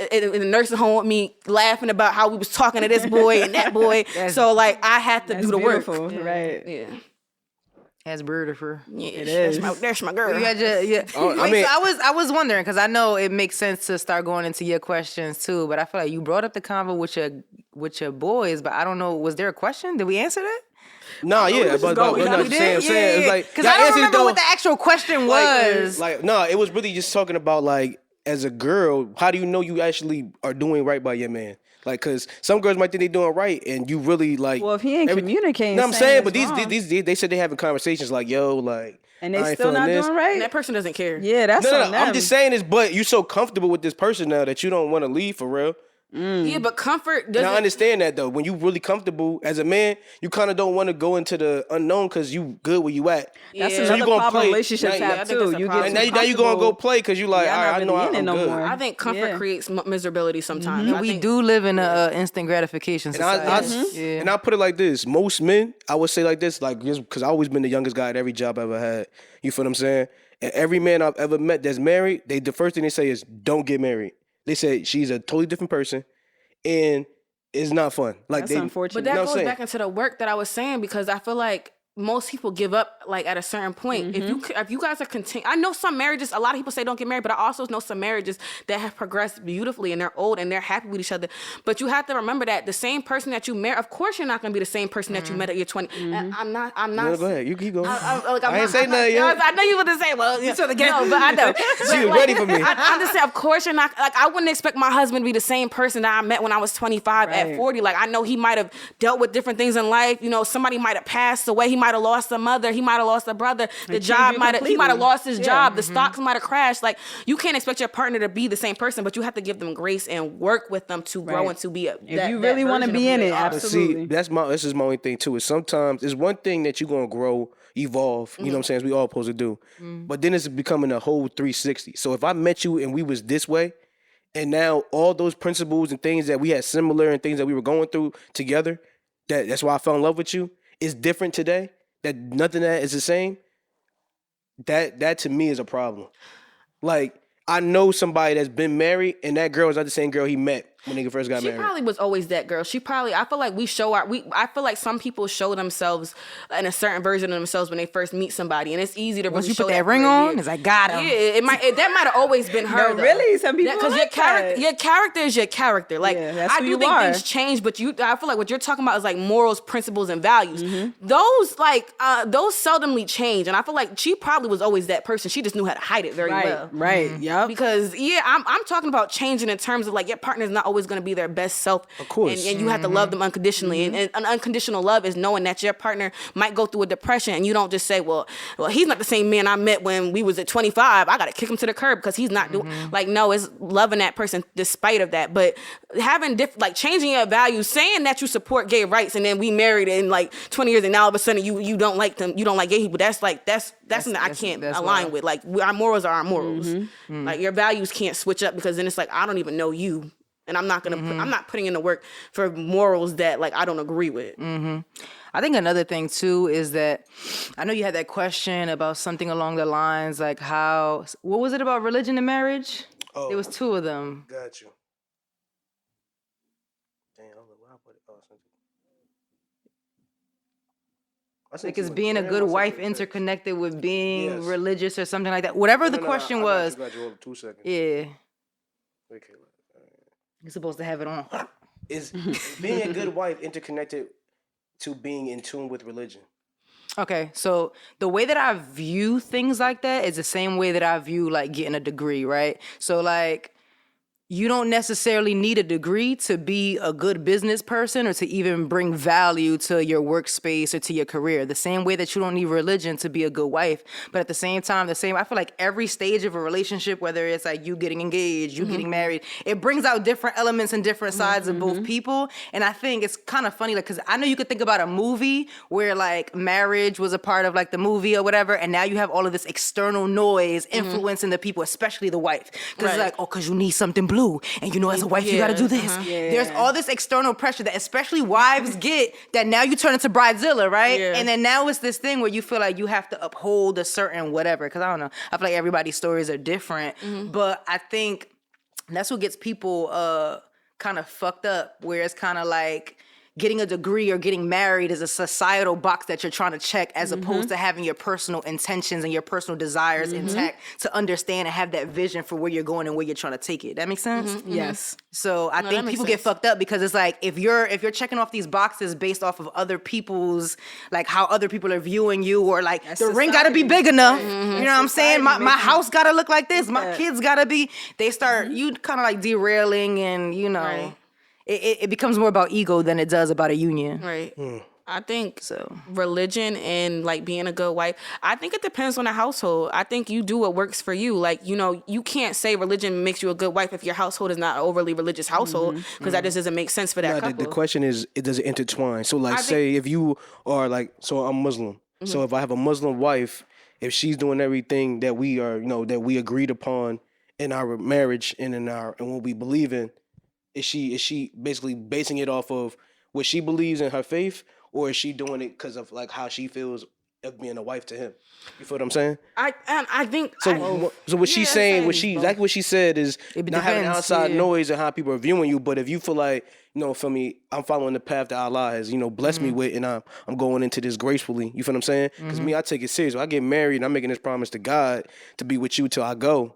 D: the nursing home with me, laughing about how we was talking to this boy and that boy. So like I had to do the work.
C: Right.
D: Yeah.
E: That's beautiful.
D: Yeah,
C: It is.
D: That's my girl.
E: Yeah.
A: Oh, I
E: Wait,
A: mean-
E: so I was wondering, because I know it makes sense to start going into your questions too, but I feel like you brought up the convo with your boys, but I don't know, was there a question? Did we answer that?
A: Nah, yeah, but no,
E: We
A: I'm saying,
E: did?
A: it's like
E: Because
A: y'all
E: I don't
A: answered it
E: remember
A: though,
E: what the actual question was.
A: Like, no, it was really just talking about like as a girl, how do you know you actually are doing right by your man? Like, cause some girls might think they doing right, and you really like.
C: Well, if he ain't communicating,
A: No, I'm saying, but
C: it's wrong.
A: these they said they having conversations like, yo, like
C: And
A: I
C: they
A: ain't
C: still
A: feeling
C: not
A: this.
C: doing right.
D: And that person doesn't care.
C: Yeah, that's
A: No,
C: on them.
A: I'm just saying this, but you so comfortable with this person now that you don't want to leave for real.
D: Yeah, but comfort
A: And I
D: doesn't.
A: understand that though. When you really comfortable as a man, you kind of don't want to go into the unknown because you good where you at.
C: That's
D: Yeah.
A: So
C: another
A: you gonna
C: problem
A: play-
C: relationships
A: now-
C: have
D: I think
C: too.
D: that's a
C: You
D: problem.
C: get
A: And now you gonna go play because you like,
C: Y'all
A: all right,
C: not
A: I know
C: really in it
A: I'm
C: no
A: good.
C: more.
D: I think comfort
C: Yeah.
D: creates miserability sometimes.
E: And
D: I
E: we
D: think-
E: do live in a instant gratification
A: And I,
E: society. Yeah.
A: and I put it like this: most men, I would say like this, like just because I always been the youngest guy at every job I ever had. You feel what I'm saying? And every man I've ever met that's married, the first thing they say is, "Don't get married." They say she's a totally different person, and it's not fun. Like
C: That's
A: they,
C: unfortunate.
D: But that
A: You know what
D: goes
A: I'm saying?
D: back into the work that I was saying because I feel like most people give up like at a certain point. If you guys are I know some marriages. A lot of people say don't get married, but I also know some marriages that have progressed beautifully and they're old and they're happy with each other. But you have to remember that the same person that you marry, of course, you're not going to be the same person that you met at your 20. And I'm not.
A: No, go ahead. You keep going. I ain't say
D: I'm
A: nothing yet.
D: I know you were to say, well, you said again. No, but I know.
A: She was ready for me.
D: I'm just saying, of course, you're not. Like, I wouldn't expect my husband to be the same person that I met when I was 25 at
C: Right.
D: 40. Like, I know he might have dealt with different things in life. You know, somebody might have passed away. He might have lost a mother. He might have lost a brother. The
C: change
D: job
C: you
D: might have. He might have
C: completely.
D: lost his job. The stocks might have crashed. Like, you can't expect your partner to be the same person, but you have to give them grace and work with them to grow
C: Right.
D: and to be.
C: If you really want to be in it, absolutely.
A: See, this is my only thing too. Is sometimes it's one thing that you're gonna grow, evolve. You know what I'm saying? As we all supposed to do. But then it's becoming a whole 360. So if I met you and we was this way, and now all those principles and things that we had similar and things that we were going through together, that's why I fell in love with you, is different today. That nothing that is the same. That to me is a problem. Like, I know somebody that's been married, and that girl is not the same girl he met when they first got
D: She
A: married.
D: probably was always that girl. I feel like I feel like some people show themselves in a certain version of themselves when they first meet somebody, and it's easy to
E: Once
D: really
E: you
D: show
E: put that
D: for
E: ring
D: a
E: on,
D: year.
E: it's like, got him.
D: Yeah, that might have always been her.
C: No,
D: though.
C: really? Some people
D: because
C: like that.
D: your character is your character. Like,
C: Yeah, that's
D: I
C: who
D: do
C: you
D: think
C: are.
D: things change, but I feel like what you're talking about is like morals, principles, and values.
C: Mm-hmm.
D: Those seldomly change, and I feel like she probably was always that person. She just knew how to hide it very well.
C: Right. Yep.
D: Because I'm talking about changing in terms of like your partner's not always going to be their best self.
A: Of course.
D: And you have to love them unconditionally. And an unconditional love is knowing that your partner might go through a depression and you don't just say, well, he's not the same man I met when we was at 25. I got to kick him to the curb because he's not doing, like, no, it's loving that person despite of that. But having changing your values, saying that you support gay rights and then we married in like 20 years and now all of a sudden you don't like them, you don't like gay people. That's something I can't align with. Like, our morals are our morals. Like, your values can't switch up because then it's like, I don't even know you. And I'm not I'm not putting in the work for morals that like I don't agree with.
E: I think another thing too is that I know you had that question about something along the lines like what was it about religion and marriage?
A: Oh.
E: There was two of them.
A: Got you. Damn, I don't know where I put it. Oh,
E: Like, is being a good wife interconnected with being religious or something like that? Whatever the question was.
A: Got you. Hold on 2 seconds.
E: Yeah.
A: Okay.
E: You're supposed to have it on.
A: Is being a good wife interconnected to being in tune with religion?
E: Okay, so the way that I view things like that is the same way that I view like getting a degree, right? So like, you don't necessarily need a degree to be a good business person or to even bring value to your workspace or to your career. The same way that you don't need religion to be a good wife. But at the same time, I feel like every stage of a relationship, whether it's like you getting engaged, you getting married, it brings out different elements and different sides of both people. And I think it's kind of funny, like, because I know you could think about a movie where like marriage was a part of like the movie or whatever, and now you have all of this external noise influencing the people, especially the wife. Because it's like, oh, because you need something blue. And you know, as a wife, you got to do this. There's all this external pressure that especially wives get that now you turn into bridezilla, right?
D: Yeah.
E: And then now it's this thing where you feel like you have to uphold a certain whatever. Because I don't know. I feel like everybody's stories are different. But I think that's what gets people kind of fucked up, where it's kind of like getting a degree or getting married is a societal box that you're trying to check, as opposed to having your personal intentions and your personal desires intact to understand and have that vision for where you're going and where you're trying to take it. That makes sense?
C: Yes.
E: So I think people get fucked up because it's like, if you're checking off these boxes based off of other people's, like how other people are viewing you, or like the ring got to be big enough. You know what I'm saying? My house got to look like this. My kids got to be. They start you kind of like derailing, and you know.
D: Right.
E: It becomes more about ego than it does about a union.
D: Right. I think
E: So
D: religion and like being a good wife, I think it depends on the household. I think you do what works for you. Like, you know, you can't say religion makes you a good wife if your household is not an overly religious household, because that just doesn't make sense for that
A: Nah,
D: couple.
A: the question is, does it intertwine? So, like, say if you are like, so I'm Muslim. So if I have a Muslim wife, if she's doing everything that we are, you know, that we agreed upon in our marriage and in our and what we believe in, is she basically basing it off of what she believes in her faith, or is she doing it because of like how she feels of being a wife to him? You feel what I'm saying?
D: I think
A: So what she's saying, exactly what she said is
E: It
A: not having
E: depends,
A: outside
E: yeah.
A: noise and how people are viewing you. But if you feel like, you know, for me, I'm following the path that Allah has, you know, blessed me with, and I'm going into this gracefully. You feel what I'm saying? Because me, I take it serious. When I get married and I'm making this promise to God to be with you till I go,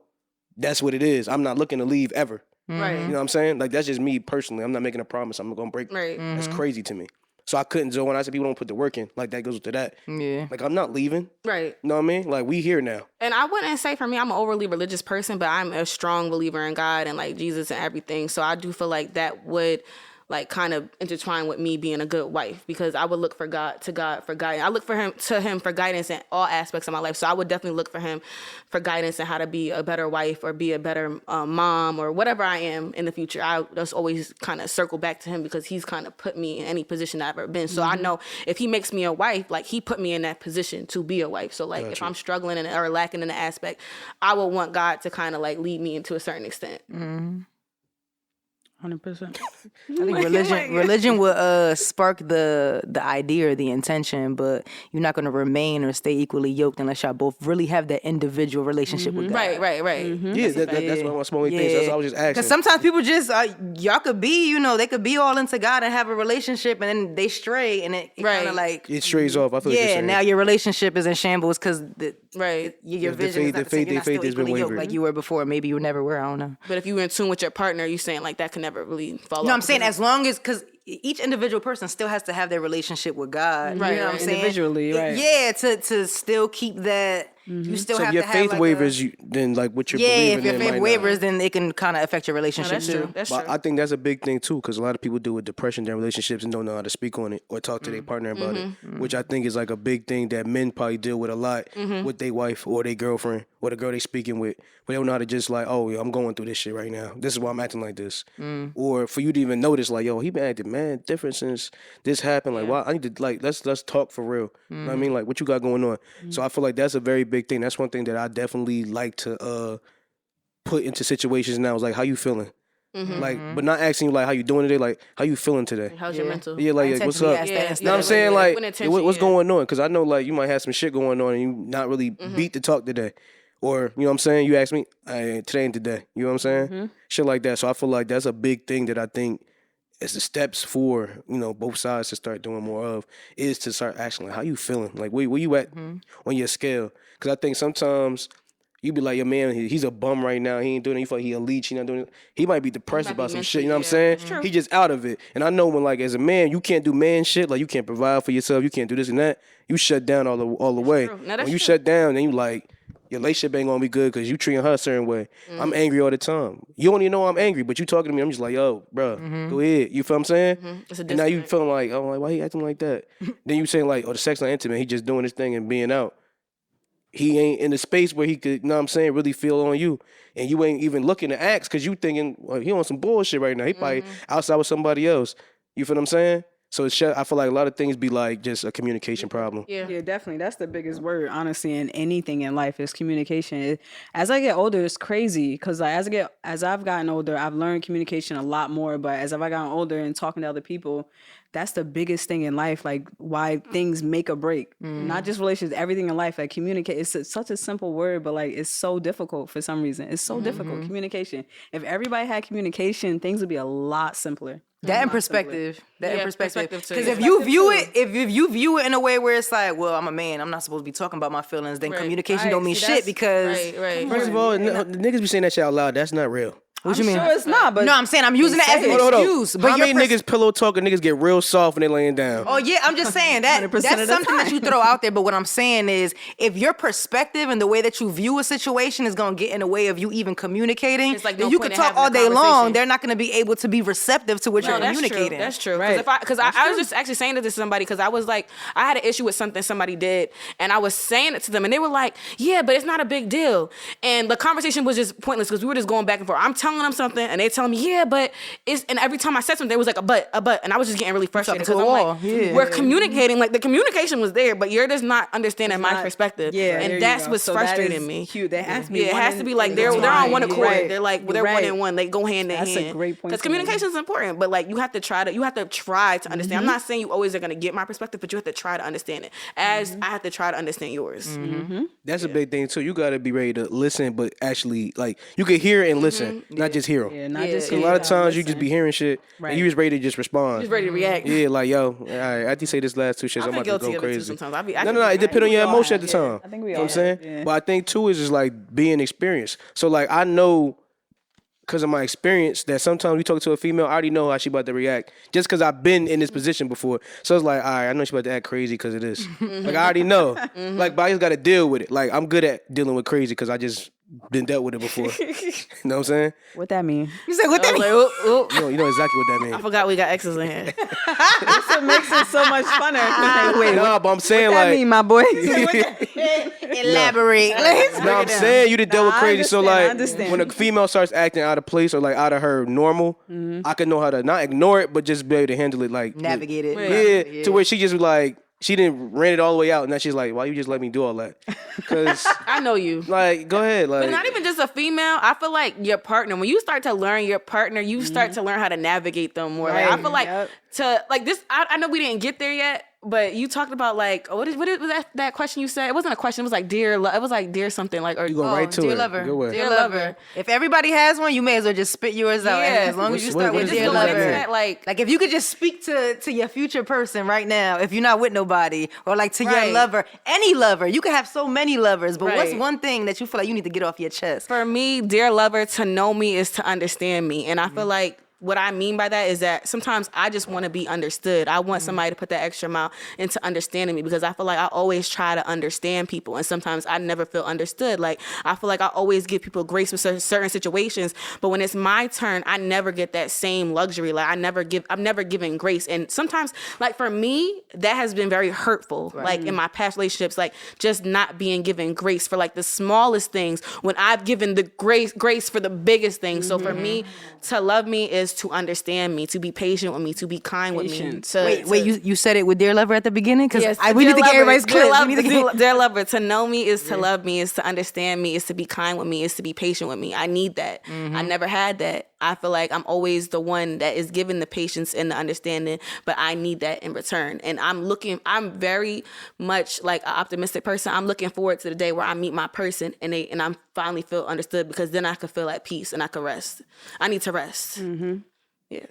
A: that's what it is. I'm not looking to leave ever.
D: right.
A: You know what I'm saying? Like, that's just me personally. I'm not making a promise I'm going to break.
D: Right.
A: That's crazy to me. So I couldn't. So when I said people don't put the work in, like that goes to that.
E: yeah.
A: Like, I'm not leaving.
D: Right.
A: You know what I mean? Like, we here now.
D: And I wouldn't say for me, I'm an overly religious person, but I'm a strong believer in God and like Jesus and everything. So I do feel like that would like kind of intertwine with me being a good wife, because I would look for God for guidance. I look for him for guidance in all aspects of my life. So I would definitely look for him for guidance in how to be a better wife or be a better mom or whatever I am in the future. I just always kind of circle back to him, because he's kind of put me in any position I've ever been. So I know if he makes me a wife, like he put me in that position to be a wife. So like if I'm struggling or lacking in the aspect, I would want God to kind of like lead me into a certain extent.
C: 100%.
E: I think religion would spark the idea or the intention, but you're not going to remain or stay equally yoked unless y'all both really have that individual relationship with God.
D: Right.
A: Yeah, that's one of my only things. That's what I was just asking.
E: Because sometimes people just y'all could be, you know, they could be all into God and have a relationship, and then they stray, and it kind of like
A: It strays off. I feel like you're
E: yeah.
A: saying.
E: Now your relationship is in shambles because your
A: The
E: vision is
A: faith-
E: not the same. You're not
A: faith
E: still
A: has been
E: equally yoked
A: wavered.
E: like you were before. Maybe you never were. I don't know.
D: But if you're in tune with your partner, you saying like that can never really fall off.
E: No, I'm saying as long as, because each individual person still has to have their relationship with God.
D: Right,
E: You know what I'm
D: right.
E: saying?
C: Individually, right.
E: Yeah, to still keep that. You still
A: So
E: have
A: if your
E: to have
A: faith
E: like
A: wavers, then like what you're
E: yeah,
A: believing
E: if your
A: in
E: faith
A: might not.
E: wavers, then it can kind of affect your relationship
D: That's
E: too.
D: true. That's
A: But
D: true.
A: I think that's a big thing too, because a lot of people deal with depression in their relationships and don't know how to speak on it or talk to their partner about it, which I think is like a big thing that men probably deal with a lot with their wife or their girlfriend or the girl they speaking with. But they don't know how to just like, oh, yeah, I'm going through this shit right now. This is why I'm acting like this. Or for you to even notice, like, yo, he been acting mad different since this happened. Like, why? I need to like let's talk for real. You know what I mean? Like, what you got going on? So I feel like that's a very big thing. That's one thing that I definitely like to put into situations now. Is like, how you feeling? Like, but not asking you like how you doing today. Like, how you feeling today?
D: How's your mental?
A: Yeah, like, what's up?
E: Intentionally ask that
A: You know
E: instead
A: what I'm
E: of-
A: saying? Like,
D: with intention,
A: what's
D: yeah.
A: going on? Because I know, like, you might have some shit going on and you not really beat to talk today. Or, you know what I'm saying? You ask me, today ain't today. You know what I'm saying? Shit like that. So I feel like that's a big thing that I think is the steps for, you know, both sides to start doing more of, is to start asking, like, how you feeling? Like, where you at on your scale? Because I think sometimes you be like, your man, he's a bum right now. He ain't doing it. You feel like he a leech. He not doing it. He might be depressed
D: might be
A: about some
D: mentally,
A: shit. You know what I'm
D: yeah.
A: saying?
D: It's true.
A: He just out of it. And I know when, like, as a man, you can't do man shit. Like, you can't provide for yourself. You can't do this and that. You shut down all the way.
D: true. No, that's
A: When you
D: true.
A: shut down, then you like, your relationship ain't gonna be good because you treating her a certain way. I'm angry all the time. You don't even know I'm angry, but you talking to me. I'm just like, yo, bro, go ahead. You feel what I'm saying?
D: It's a
A: And now you
D: disconnect.
A: feeling like, oh, like, why he acting like that? Then you saying like, oh, the sex not intimate. He just doing his thing and being out. He ain't in the space where he could, you know what I'm saying, really feel on you. And you ain't even looking to ask because you thinking, well, he on some bullshit right now. He probably outside with somebody else. You feel what I'm saying? So I feel like a lot of things be like just a communication problem.
D: Yeah.
C: Yeah, definitely. That's the biggest word, honestly, in anything in life is communication. As I get older, it's crazy because like, as I've gotten older, I've learned communication a lot more. But as I've gotten older and talking to other people, that's the biggest thing in life. Like why things make or break, not just relationships, everything in life. Like communicate. It's such a simple word, but like it's so difficult for some reason. It's so difficult. Communication. If everybody had communication, things would be a lot simpler.
E: That in perspective. That in
D: Yeah,
E: perspective.
D: perspective too,
E: Because
D: yeah.
E: if you view it, if you view it in a way where it's like, well, I'm a man, I'm not supposed to be talking about my feelings, then
D: Right.
E: communication
C: Right,
E: don't mean
C: see,
E: shit
C: that's-
E: because
D: Right.
A: First of all, the niggas be saying that shit out loud. That's not real.
E: What you mean?
C: Sure, it's not. But
E: No, I'm saying I'm using that as an
A: Hold on.
E: excuse. But
A: How
E: your
A: many niggas pillow talk and niggas get real soft when they laying down?
E: Oh yeah, I'm just saying that
C: 100%
E: that's
C: of the
E: something that
C: time.
E: you throw out there. But what I'm saying is, if your perspective and the way that you view a situation is gonna get in the way of you even communicating,
D: It's like
E: then
D: no
E: you
D: point
E: could
D: in
E: talk
D: having
E: all
D: a
E: day long.
D: conversation.
E: They're not gonna be able to be receptive to what you're
D: No, that's
E: communicating.
D: true. That's true.
C: Right.
D: Because I was just actually saying it to somebody because I was like, I had an issue with something somebody did, and I was saying it to them, and they were like, "Yeah, but it's not a big deal." And the conversation was just pointless because we were just going back and forth. I'm telling them something, and they telling me, "Yeah, but it's." And every time I said something, there was like a but, and I was just getting really frustrated
E: to a
D: because I'm
E: wall.
D: like,
E: Yeah.
D: we're communicating, like the communication was there, but you're just not understanding my perspective.
C: Yeah, there you
D: and that's
C: go.
D: what's
C: So that
D: frustrating
C: is
D: me.
C: huge. There has to be
D: Yeah, it
C: one
D: has
C: in-
D: to be like
C: in
D: they're on
C: between.
D: one accord.
C: Right.
D: They're like
C: You're
D: they're one
C: right.
D: in one. They go hand in hand.
C: That's a great point
D: Because
C: to make.
D: communication is important, but like you have to try to understand. I'm not saying you always are gonna get my perspective, but you have to try to understand it. As I have to try to understand yours.
A: That's a big thing too. You gotta be ready to listen, but actually, like, you can hear and listen, not just hear 'em.
C: Yeah, not
D: Yeah,
C: just
D: yeah.
A: A lot of times you just be hearing shit,
C: Right.
A: and you just ready to just respond.
D: Just ready to react.
A: Yeah, like, yo, all right, after you say this last two shits,
D: I've
A: I'm
D: been
A: about to
D: guilty
A: go
D: of it too
A: crazy.
D: sometimes.
A: No, it depends on your emotion at the time.
C: I think we
A: You know
C: all
A: what I'm saying?
C: have, yeah.
A: But I think too is just like being experienced. So like I know because of my experience that sometimes we talk to a female, I already know how she about to react just because I've been in this position before. So it's like, all right, I know she about to act crazy because of this. Like I already know. Like, but I just got to deal with it. Like I'm good at dealing with crazy because I just been dealt with it before. You know what I'm saying?
C: What that mean?
E: You said what
D: I
E: that
D: was
E: mean?
D: like, oh,
A: You know exactly what that
D: I
A: means.
D: forgot we got exes in here.
C: That's what makes it so much funner. Like, wait,
A: Nah, but I'm saying
C: what that
A: like
C: mean, my boy?
E: Elaborate.
A: No, I'm saying you done dealt with
C: I
A: crazy. So
C: understand, I
A: like,
C: understand.
A: when a female starts acting out of place or like out of her normal, I can know how to not ignore it, but just be able to handle it. Like
E: Navigate it.
A: Yeah, to where she just like she didn't ran it all the way out, and now she's like, why you just let me do all that? Because
D: I know you.
A: like, go ahead, like.
D: But not even just a female. I feel like your partner, when you start to learn your partner, you start to learn how to navigate them more. Like, I feel like to like this. I know we didn't get there yet, but you talked about like what is was that question you said? It wasn't a question. It was like dear. It was like dear something like or
A: You go right to
E: Dear
A: it.
E: lover.
A: Good way.
D: dear lover.
E: If everybody has one, you may as well just spit yours out.
D: Yeah.
E: As long as you
A: What-
E: start
A: what
E: with
A: is
E: dear
A: it? What does
E: lover.
A: that mean?
D: Like
E: Like if you could just speak to your future person right now, if you're not with nobody, or like to
D: Right.
E: your lover, any lover. You could have so many lovers, but what's
D: Right.
E: one thing that you feel like you need to get off your chest?
D: for me, dear lover, to know me is to understand me. And I feel like what I mean by that is that sometimes I just want to be understood. I want somebody to put that extra mile into understanding me because I feel like I always try to understand people. And sometimes I never feel understood. Like, I feel like I always give people grace with certain situations. But when it's my turn, I never get that same luxury. Like, I'm never given grace. And sometimes, like, for me, that has been very hurtful. Like, in my past relationships, like, just not being given grace for, like, the smallest things when I've given the grace for the biggest things. So for me, to love me is to understand me, to be patient with me, to be kind with me.
C: Patience.
E: Wait, you said it with dear lover at the beginning? Because
D: Yes,
E: we need to get everybody's
D: dear
E: clips.
D: lover,
E: We need to get...
D: dear lover, to know me is to love me, is to understand me, is to be kind with me, is to be patient with me. I need that. I never had that. I feel like I'm always the one that is given the patience and the understanding, but I need that in return. And I'm very much like an optimistic person. I'm looking forward to the day where I meet my person and I'm finally feel understood because then I can feel at peace and I can rest. I need to rest. Yeah.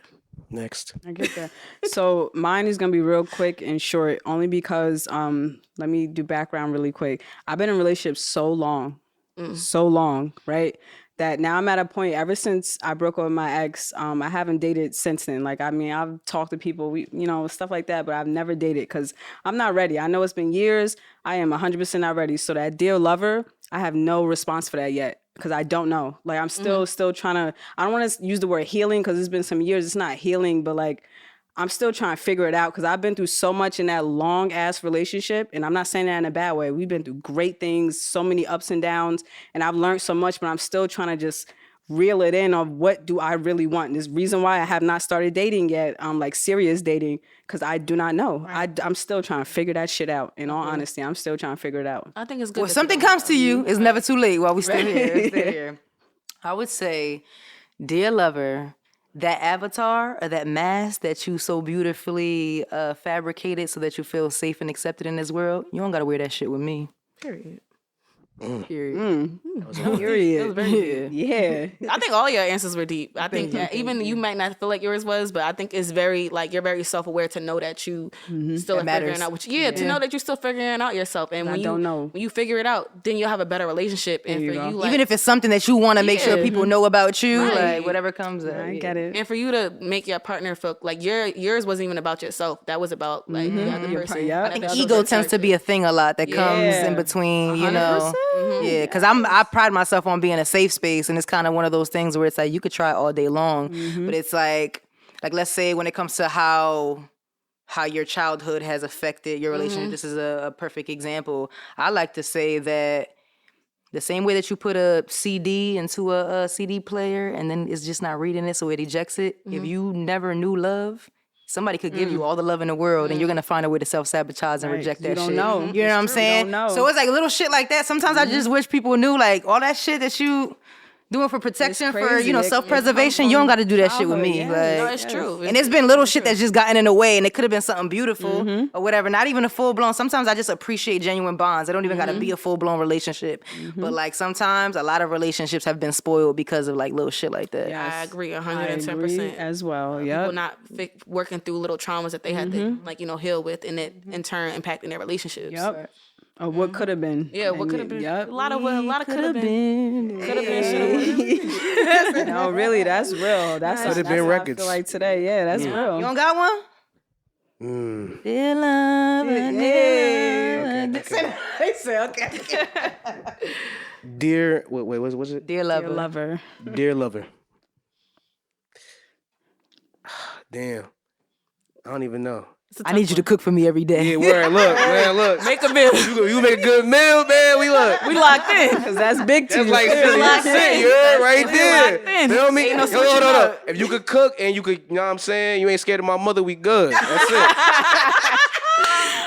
A: Next.
C: I get that. So mine is gonna be real quick and short, only because let me do background really quick. I've been in relationships so long, right? That now I'm at a point. Ever since I broke up with my ex, I haven't dated since then. Like, I mean, I've talked to people, stuff like that, but I've never dated because I'm not ready. I know it's been years. I am 100% not ready. So that dear lover, I have no response for that yet. Because I don't know. Like, I'm still trying to, I don't want to use the word healing because it's been some years. It's not healing, but like, I'm still trying to figure it out because I've been through so much in that long ass relationship. And I'm not saying that in a bad way. We've been through great things, so many ups and downs. And I've learned so much, but I'm still trying to just reel it in of what do I really want. And there's reason why I have not started dating yet, like serious dating, because I do not know. Right. I'm still trying to figure that shit out. In all honesty, I'm still trying to figure it out.
D: I think it's good.
E: Well, something comes to you, it's never too late while we still here. I would say, dear lover, that avatar or that mask that you so beautifully fabricated so that you feel safe and accepted in this world, you don't got to wear that shit with me.
D: Period.
C: Period.
D: That was
C: Period.
D: very deep.
C: Yeah.
D: I think all your answers were deep. I think even you might not feel like yours was, but I think it's very like you're very self aware to know that you still are
E: matters.
D: figuring out to know that you're still figuring out yourself. And
C: I
D: when
C: don't know.
D: when you figure it out, then you'll have a better relationship. And
C: you
D: for
C: go.
D: you, like,
E: Even if it's something that you want to make sure
D: Yeah.
E: people know about you,
D: Right.
E: like whatever comes up.
C: I get it.
D: and for you to make your partner feel like yours wasn't even about yourself. That was about like the other person.
C: yeah.
E: I think
D: That
E: ego
D: other
E: tends to be a thing a lot that comes
C: Yeah.
E: in between, you know. Yeah, because I pride myself on being a safe space, and it's kind of one of those things where it's like you could try all day long, but it's like let's say when it comes to how your childhood has affected your relationship. This is a perfect example. I like to say that the same way that you put a CD into a CD player and then it's just not reading it, so it ejects it. If you never knew love, somebody could give you all the love in the world and you're gonna find a way to self-sabotage and reject that
C: You don't
E: shit.
C: know.
E: You know what I'm saying?
C: You don't know.
E: So it's like little shit like that. Sometimes I just wish people knew like all that shit that you doing for protection, for,
C: crazy.
E: you know,
C: It
E: self-preservation. You don't got to do that shit with me.
C: childhood, yeah.
E: Like,
D: No, it's true.
E: and it's been little shit that's just gotten in the way, and it could have been something beautiful or whatever. Not even a full blown. Sometimes I just appreciate genuine bonds. It don't even got to be a full blown relationship. But like sometimes a lot of relationships have been spoiled because of like little shit like that.
C: Yeah.
D: I agree
C: I
D: 110%.
C: agree as well. Yeah.
D: People not working through little traumas that they had to heal with, and it in turn impacting their relationships.
C: Yep. Or what could have been.
D: Yeah, what could have been?
C: Yep.
D: A lot of could have been. Could have been. Should have.
C: No, really, that's real. That's
A: Could have been
C: how I
A: records.
C: feel like today. Yeah, that's real.
E: You don't got one? Dear lover,
C: They say okay.
A: Dear, wait, what was it?
E: Dear lover.
C: Your lover.
A: Dear lover. Damn. I don't even know.
E: I need you to cook for me every day.
A: Yeah, word. Look, man, look.
D: Make a meal.
A: You make a good meal, man. We look.
D: We locked in.
C: Because that's big to
A: That's
C: you.
A: like
D: locked
A: 50%.
D: in.
A: You heard right
D: We
A: there.
D: locked in.
A: Feel me?
D: Ain't no
A: Hold
D: switching
A: on.
D: up.
A: If you could cook and you could, you know what I'm saying? You ain't scared of my mother, we good. That's it.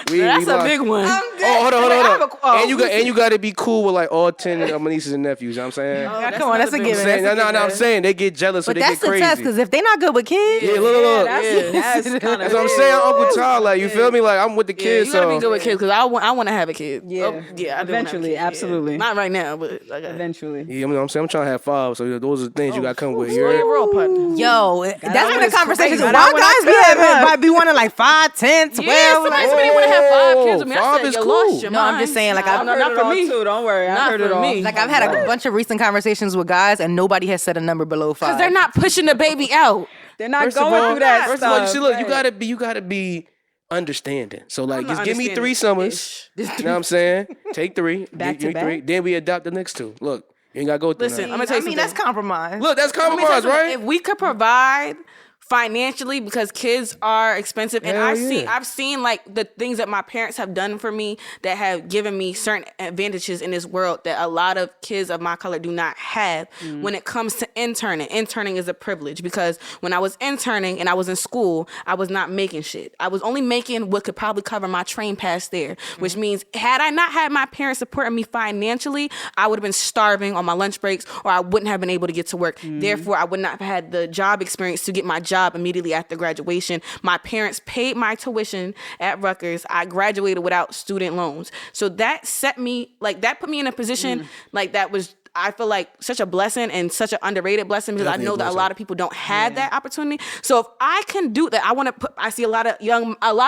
D: That's a
A: locked.
D: big one.
A: Oh, hold on. And you got to be cool with like all 10 of my nieces and nephews. You know what I'm saying?
E: Yeah, come on, that's a given.
A: saying,
E: That's a
A: no,
E: given.
A: I'm saying they get jealous, so
E: But
A: they
E: that's
A: get
E: the
A: crazy.
E: test, because if they not good with kids,
A: Yeah, look.
C: That's kind of
A: That's what I'm saying, Uncle Ty. Like, you feel me? Like, I'm with the
D: Yeah,
A: kids,
D: you gotta
A: so
D: be good with kids because I want to have a kid.
C: Yeah.
D: Oh, yeah. I do wanna have a
C: Eventually,
D: kid, yeah.
C: absolutely.
D: Not right now, but I got
C: Eventually.
A: yeah, I'm saying I'm trying to have 5, so those are the things you got to come with. You
D: You're
A: heard?
D: a real partner.
E: yo, that's been a
C: was
E: conversation.
C: crazy.
E: Why
C: When I
E: guys be
C: could,
E: having, might be wanting like 5, 10, 12?
D: Yeah, somebody told me they want to have 5 kids with me. I
A: 5
D: said,
A: is
D: you
A: cool.
D: lost your
E: No,
D: mind.
E: I'm just saying, like, I've
D: no,
C: heard
D: not
C: it
D: for
C: all
D: me.
C: too. Don't worry. I've
D: Not
C: heard
D: for
C: it all.
D: me.
E: Like I've had a bunch of recent conversations with guys, and nobody has said a number below 5.
D: Because they're not pushing the baby out.
C: They're not
A: First of
C: going
A: all,
C: through that
A: first
C: stuff.
A: of all, you see, look, you
C: Right.
A: gotta be understanding. So like,
D: not
A: just give me 3
D: understanding.
A: summers. You know what I'm saying? Take 3.
C: Back
A: give
C: to
A: me 3.
C: back?
A: Then we adopt the next 2. Look, you ain't gotta go through
D: Listen,
A: that.
D: I'm gonna tell you
E: I mean,
D: something.
E: that's compromise.
A: Look, that's
D: Let me tell you
A: compromise,
D: something.
A: right?
D: If we could provide financially, because kids are expensive, and
A: Hell yeah.
D: I've seen like the things that my parents have done for me that have given me certain advantages in this world that a lot of kids of my color do not have. When it comes to interning is a privilege, because when I was interning and I was in school, I was not making shit. I was only making what could probably cover my train pass there, which means had I not had my parents supporting me financially, I would have been starving on my lunch breaks, or I wouldn't have been able to get to work. Therefore, I would not have had the job experience to get my job immediately after graduation. My parents paid my tuition at Rutgers. I graduated without student loans. So that set me, like, that put me in a position like that was, I feel like, such a blessing, and such an underrated blessing, because
A: Definitely
D: I know
A: a
D: that a
A: blessing.
D: lot of people don't have that opportunity. So if I can do that, I see a lot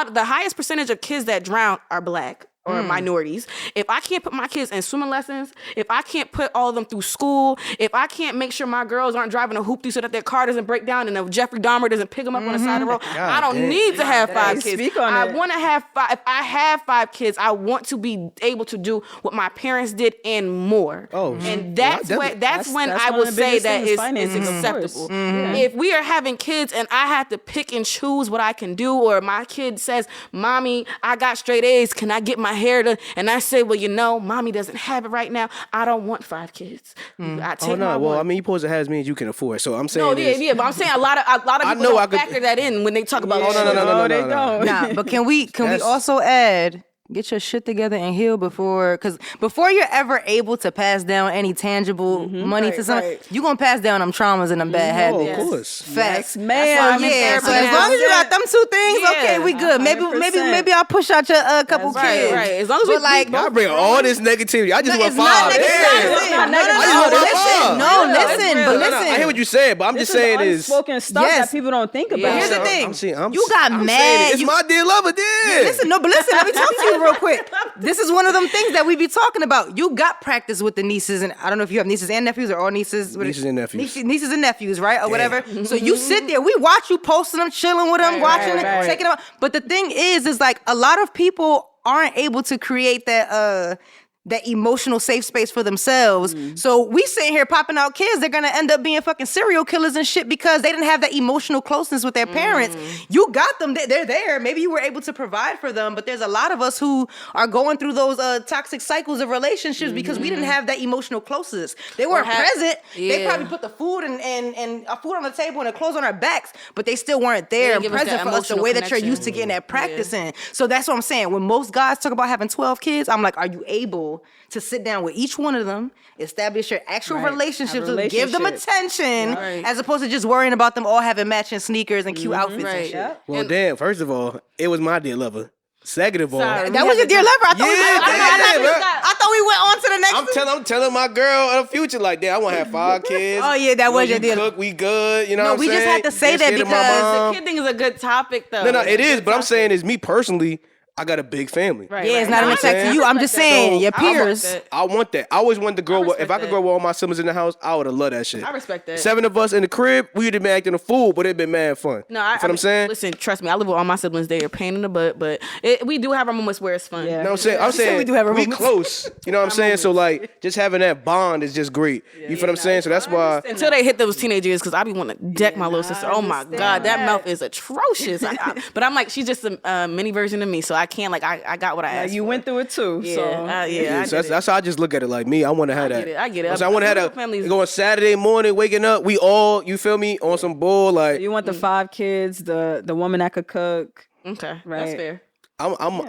D: of the highest percentage of kids that drown are Black or minorities. If I can't put my kids in swimming lessons, if I can't put all of them through school, if I can't make sure my girls aren't driving a hoopty so that their car doesn't break down and if Jeffrey Dahmer doesn't pick them up on the side of the road, I don't
A: damn.
D: need to have 5 kids.
C: Speak on
D: I
C: it.
D: want to have 5. If I have 5 kids, I want to be able to do what my parents did and more.
A: Oh,
D: and
A: yeah,
D: that's
A: definitely.
D: when that's when
C: that's
D: I
C: one
D: will
C: of the
D: say
C: biggest
D: that
C: things,
D: is
C: finances, of course.
D: acceptable. If we are having kids and I have to pick and choose what I can do, or my kid says, "Mommy, I got straight A's, can I get my hair done?" And I say, "Well, you know, Mommy doesn't have it right now. I don't want 5 kids. I take
A: Oh
D: my
A: no, well,
D: one."
A: I mean, you supposed to have as many as you can afford. So I'm saying
D: No,
A: is,
D: yeah, but I'm saying a lot of people
A: know
D: don't
A: I could-
D: factor that in when they talk about.
A: Oh, no,
D: children.
A: no,
C: they
A: no.
C: don't.
E: Nah, but can we
A: That's-
E: also add, get your shit together and heal before you're ever able to pass down any tangible money to someone,
D: right.
E: you gonna pass down them traumas and them bad
A: Oh,
E: habits.
A: of course.
E: Facts.
C: Yes, ma'am.
D: That's why I'm in
E: Yeah,
D: therapy
E: so as
D: now.
E: long as you got got them two things.
D: Yeah,
E: Okay, we good. Maybe
C: 100%.
E: I'll push out your couple
C: That's
E: kids.
D: right. As long as
E: But
D: we
E: like,
A: Y'all bring all this negativity. I just want
E: it's not
A: 5.
E: negative.
A: Damn.
E: No,
A: I just want my
E: listen.
A: five.
E: No,
C: it's
E: listen.
C: real.
E: But
C: No,
A: No,
E: listen.
A: I hear what you said, but I'm just saying is.
C: unspoken stuff
E: Yes.
C: that people don't think about.
E: Here's the
A: I'm
E: thing.
A: saying,
E: You got
A: I'm
E: mad.
A: saying it's
E: You-
A: my dear lover, damn.
E: Listen, let me talk to you real quick. This is one of them things that we be talking about. You got practice with the nieces, and I don't know if you have nieces and nephews or all nieces.
A: Nieces and nephews.
E: Nieces and nephews, right? Or whatever. So you sit there, we watch you posting them, chilling with them, watching it, taking them. But the thing is like a lot of people aren't able to create that emotional safe space for themselves. So we sitting here popping out kids, they're gonna end up being fucking serial killers and shit because they didn't have that emotional closeness with their parents. You got them, they're there. Maybe you were able to provide for them, but there's a lot of us who are going through those toxic cycles of relationships because we didn't have that emotional closeness. They weren't present. They
D: Yeah.
E: probably put the food and food on the table and the clothes on our backs, but they still weren't there and
D: didn't give us
E: present
D: that
E: for us the
D: emotional
E: way that you're
D: connection.
E: used to getting that practice in. So that's what I'm saying. When most guys talk about having 12 kids, I'm like, are you able to sit down with each one of them, establish your actual
C: Right.
E: relationships,
C: A
E: give them
C: relationship.
E: attention,
D: Right.
E: as opposed to just worrying about them all having matching sneakers and cute outfits and
D: Right.
E: shit.
A: Well, damn, first of all, it was my dear lover. Second of all,
D: Sorry.
E: That was your dear lover. I thought,
A: Yeah,
E: I thought we went on to the next.
A: I'm telling my girl in the future like that. I want to have 5 kids.
E: Oh, yeah, that was
A: You
E: your deal.
A: cook, we good. You know
E: No,
A: what I'm
E: we just
A: saying?
E: had to say
A: Just
E: that
A: hit my
E: because
A: mom.
D: The kid thing is a good topic, though.
A: No, it
D: It's a
A: is.
D: good
A: But I'm
D: topic.
A: saying is me personally, I got a big family.
D: Right,
E: Yeah, it's
D: right.
E: not an attack to you. I'm just saying, your
D: I respect
E: peers.
D: that.
A: I want that. I always wanted to grow up. If
D: respect
A: I could
D: that.
A: grow up with all my siblings in the house, I would have loved that shit.
D: I respect that.
A: 7 of us in the crib, we would have been acting a fool, but it'd been mad fun.
D: No,
A: You know what I'm saying?
D: Listen, trust me, I live with all my siblings. They are a pain in the butt, but we do have our moments where it's fun.
C: Yeah.
A: You know what I'm saying? I'm saying
E: we do have our moments.
A: close. You know what I'm saying? So like, just having that bond is just great. You feel what I'm saying? So that's why.
D: Until they hit those teenage years, because I be wanting to deck my little sister. Oh my God, that mouth is atrocious. But I'm like, she's just a mini version of me, so I can't, like, I got what I asked
C: You
D: for.
C: went through it too.
D: Yeah,
C: So
A: Yeah,
D: I
A: so
D: get it.
A: that's how I just look at it. Like me, I want to have that.
D: I get it.
A: So I want to have
D: Little
A: that.
D: families-
A: Go on Saturday morning, waking up, we all, you feel me, on some bull. Like
C: you want the 5 kids, the woman that could cook.
D: Okay,
C: Right.
D: that's fair.
A: I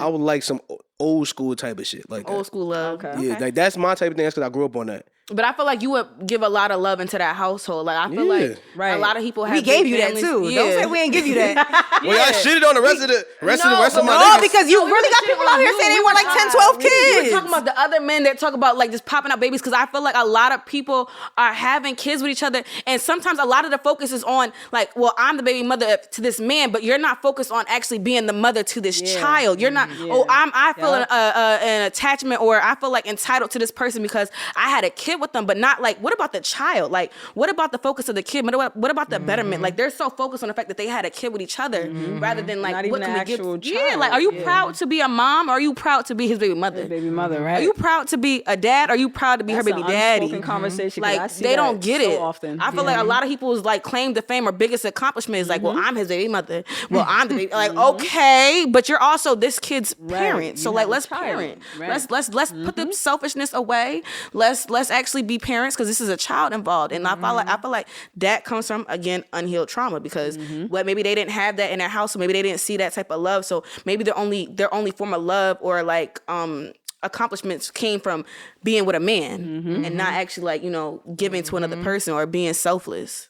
A: would like some old school type of shit like that.
D: Old school love.
C: Okay.
A: Yeah, like that's my type of thing. That's because I grew up on that.
D: But I feel like you would give a lot of love into that household. Like I feel
A: Yeah.
D: like
C: Right.
D: a lot of people have.
E: We gave
D: big
E: you that
D: families.
E: too.
D: Yeah.
E: Don't say we ain't give you that.
A: Well, y'all shitted on the rest of the rest of
D: but
A: my
E: No,
A: niggas.
E: because you really got people out here saying they want like 10, 12
D: We
E: kids.
D: were talking about the other men that talk about like just popping out babies because I feel like a lot of people are having kids with each other, and sometimes a lot of the focus is on like, well, I'm the baby mother to this man, but you're not focused on actually being the mother to this child. You're not. Oh, I feel an attachment, or I feel like entitled to this person because I had a kid with them, but not like, what about the child? Like, what about the focus of the kid? What about the betterment? Like, they're so focused on the fact that they had a kid with each other rather than like,
C: Not
D: what
C: even
D: can
C: the
D: we give?
C: actual
D: Yeah,
C: child.
D: like, are you
C: Yeah.
D: proud to be a mom, or are you proud to be his baby mother?
C: Baby mother, right?
D: Are you proud to be a dad? Or are you proud to be her baby daddy?
C: Conversation. 'cause I
D: Like,
C: see
D: they
C: that
D: don't get
C: so
D: it.
C: often.
D: I feel like a lot of people's like claim to fame or biggest accomplishment is like, well, I'm his baby mother. Well, I'm the baby. Like, okay, but you're also this kid's parent. So
C: You
D: like,
C: have a
D: let's
C: child.
D: parent.
C: Right.
D: Let's put the selfishness away. Let's actually be parents because this is a child involved. And I feel like that comes from, again, unhealed trauma because what maybe they didn't have that in their house, so maybe they didn't see that type of love. So maybe their only form of love or like accomplishments came from being with a man and not actually like, you know, giving to another person or being selfless.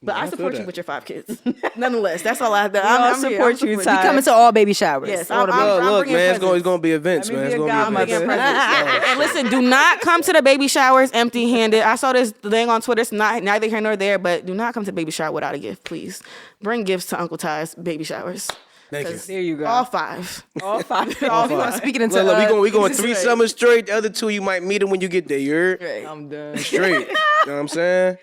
D: But I
A: feel
D: support you
A: that.
D: with your 5 kids. Nonetheless, that's all I have to.
C: all
D: I'm here.
C: support you,
D: I'm
C: Ty.
E: Coming to all baby showers.
D: Yes,
E: All the
D: I'm-
E: baby-
A: Look,
D: bringing
A: man, it's
D: presents.
A: gonna be events,
C: Let me
A: man.
C: be
A: It's
C: a
A: gonna be
C: godmother.
A: events.
D: And listen, do not come to the baby showers empty-handed. I saw this thing on Twitter. It's not neither here nor there, but do not come to the baby shower without a gift, please. Bring gifts to Uncle Ty's baby showers.
A: Thank you.
D: 'Cause
C: There you go.
D: All 5.
C: All 5.
A: All
E: We
A: five.
E: gonna speak it into.
A: Look, we going 3
D: right.
A: summers straight. The other 2 you might meet them when you get there. You heard?
C: I'm done.
A: Straight. You know what I'm saying?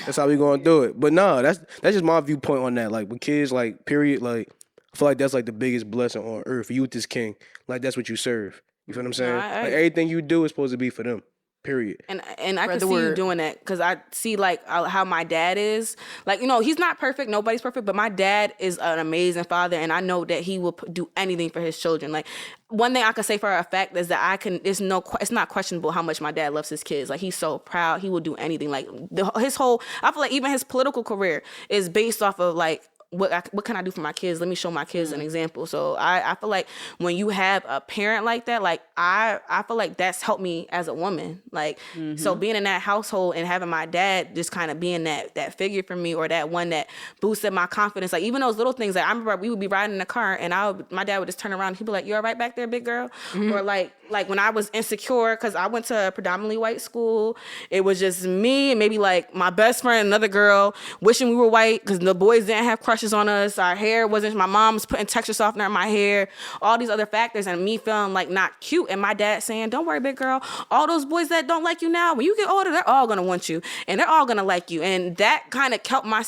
A: That's how we gonna do it. But no, that's just my viewpoint on that. Like with kids, like period, like I feel like that's like the biggest blessing on earth. You with this king. Like that's what you serve. You feel what I'm saying?
D: I-
A: Like everything you do is supposed to be for them. Period.
D: And I can
E: the
D: see you
E: word.
D: doing that because I see like how my dad is. Like, you know, he's not perfect. Nobody's perfect. But my dad is an amazing father. And I know that he will do anything for his children. Like, one thing I can say for a fact is that it's not questionable how much my dad loves his kids. Like, he's so proud. He will do anything. Like, I feel like even his political career is based off of like, what can I do for my kids? Let me show my kids an example. So I feel like when you have a parent like that, like I feel like that's helped me as a woman. Like, so being in that household and having my dad just kind of being that figure for me, or that one that boosted my confidence. Like even those little things, like I remember we would be riding in the car and my dad would just turn around and he'd be like, "You all right back there, big girl?" Or like when I was insecure, cause I went to a predominantly white school, it was just me and maybe like my best friend, another girl, wishing we were white, cause the boys didn't have crushes on us. Our hair wasn't, my mom was putting texture softener in my hair, all these other factors, and me feeling like not cute. And my dad saying, "Don't worry, big girl, all those boys that don't like you now, when you get older, they're all gonna want you and they're all gonna like you." And that kind of kept my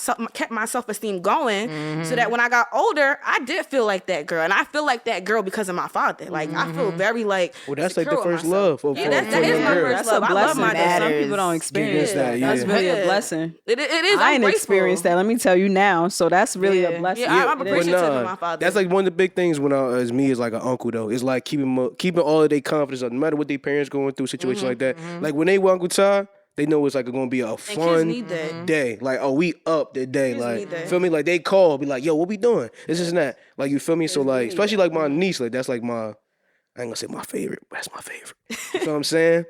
D: self-esteem going, so that when I got older, I did feel like that girl. And I feel like that girl because of my father. Like I feel very like,
A: well, that's like the
D: secure with
A: first
D: myself.
A: love.
D: Yeah, that is my first
C: That's
D: love.
C: a
D: I love
C: blessing
D: my
C: that some
D: dad.
C: people don't experience.
A: that,
C: That's
A: yeah.
C: really
D: Yeah.
C: a blessing.
D: It is.
C: I
D: I'm
C: ain't
D: grateful.
C: experienced that. Let me tell you now. So that's really a blessing.
D: Yeah, I'm
C: It is.
D: appreciative of my father.
A: That's like one of the big things when as me as like an uncle though. It's like keeping all of their confidence up, no matter what their parents going through, situations like that. Like when they with Uncle Ty, they know it's like gonna be a fun
D: need that.
A: day. Like, oh, we up the day.
D: Kids
A: Like,
D: need that.
A: feel me? Like they call, be like, "Yo, what we doing? This is that." Like, you feel me? So like, especially like my niece, like that's like I ain't gonna say my favorite, but that's my favorite. You feel what I'm saying?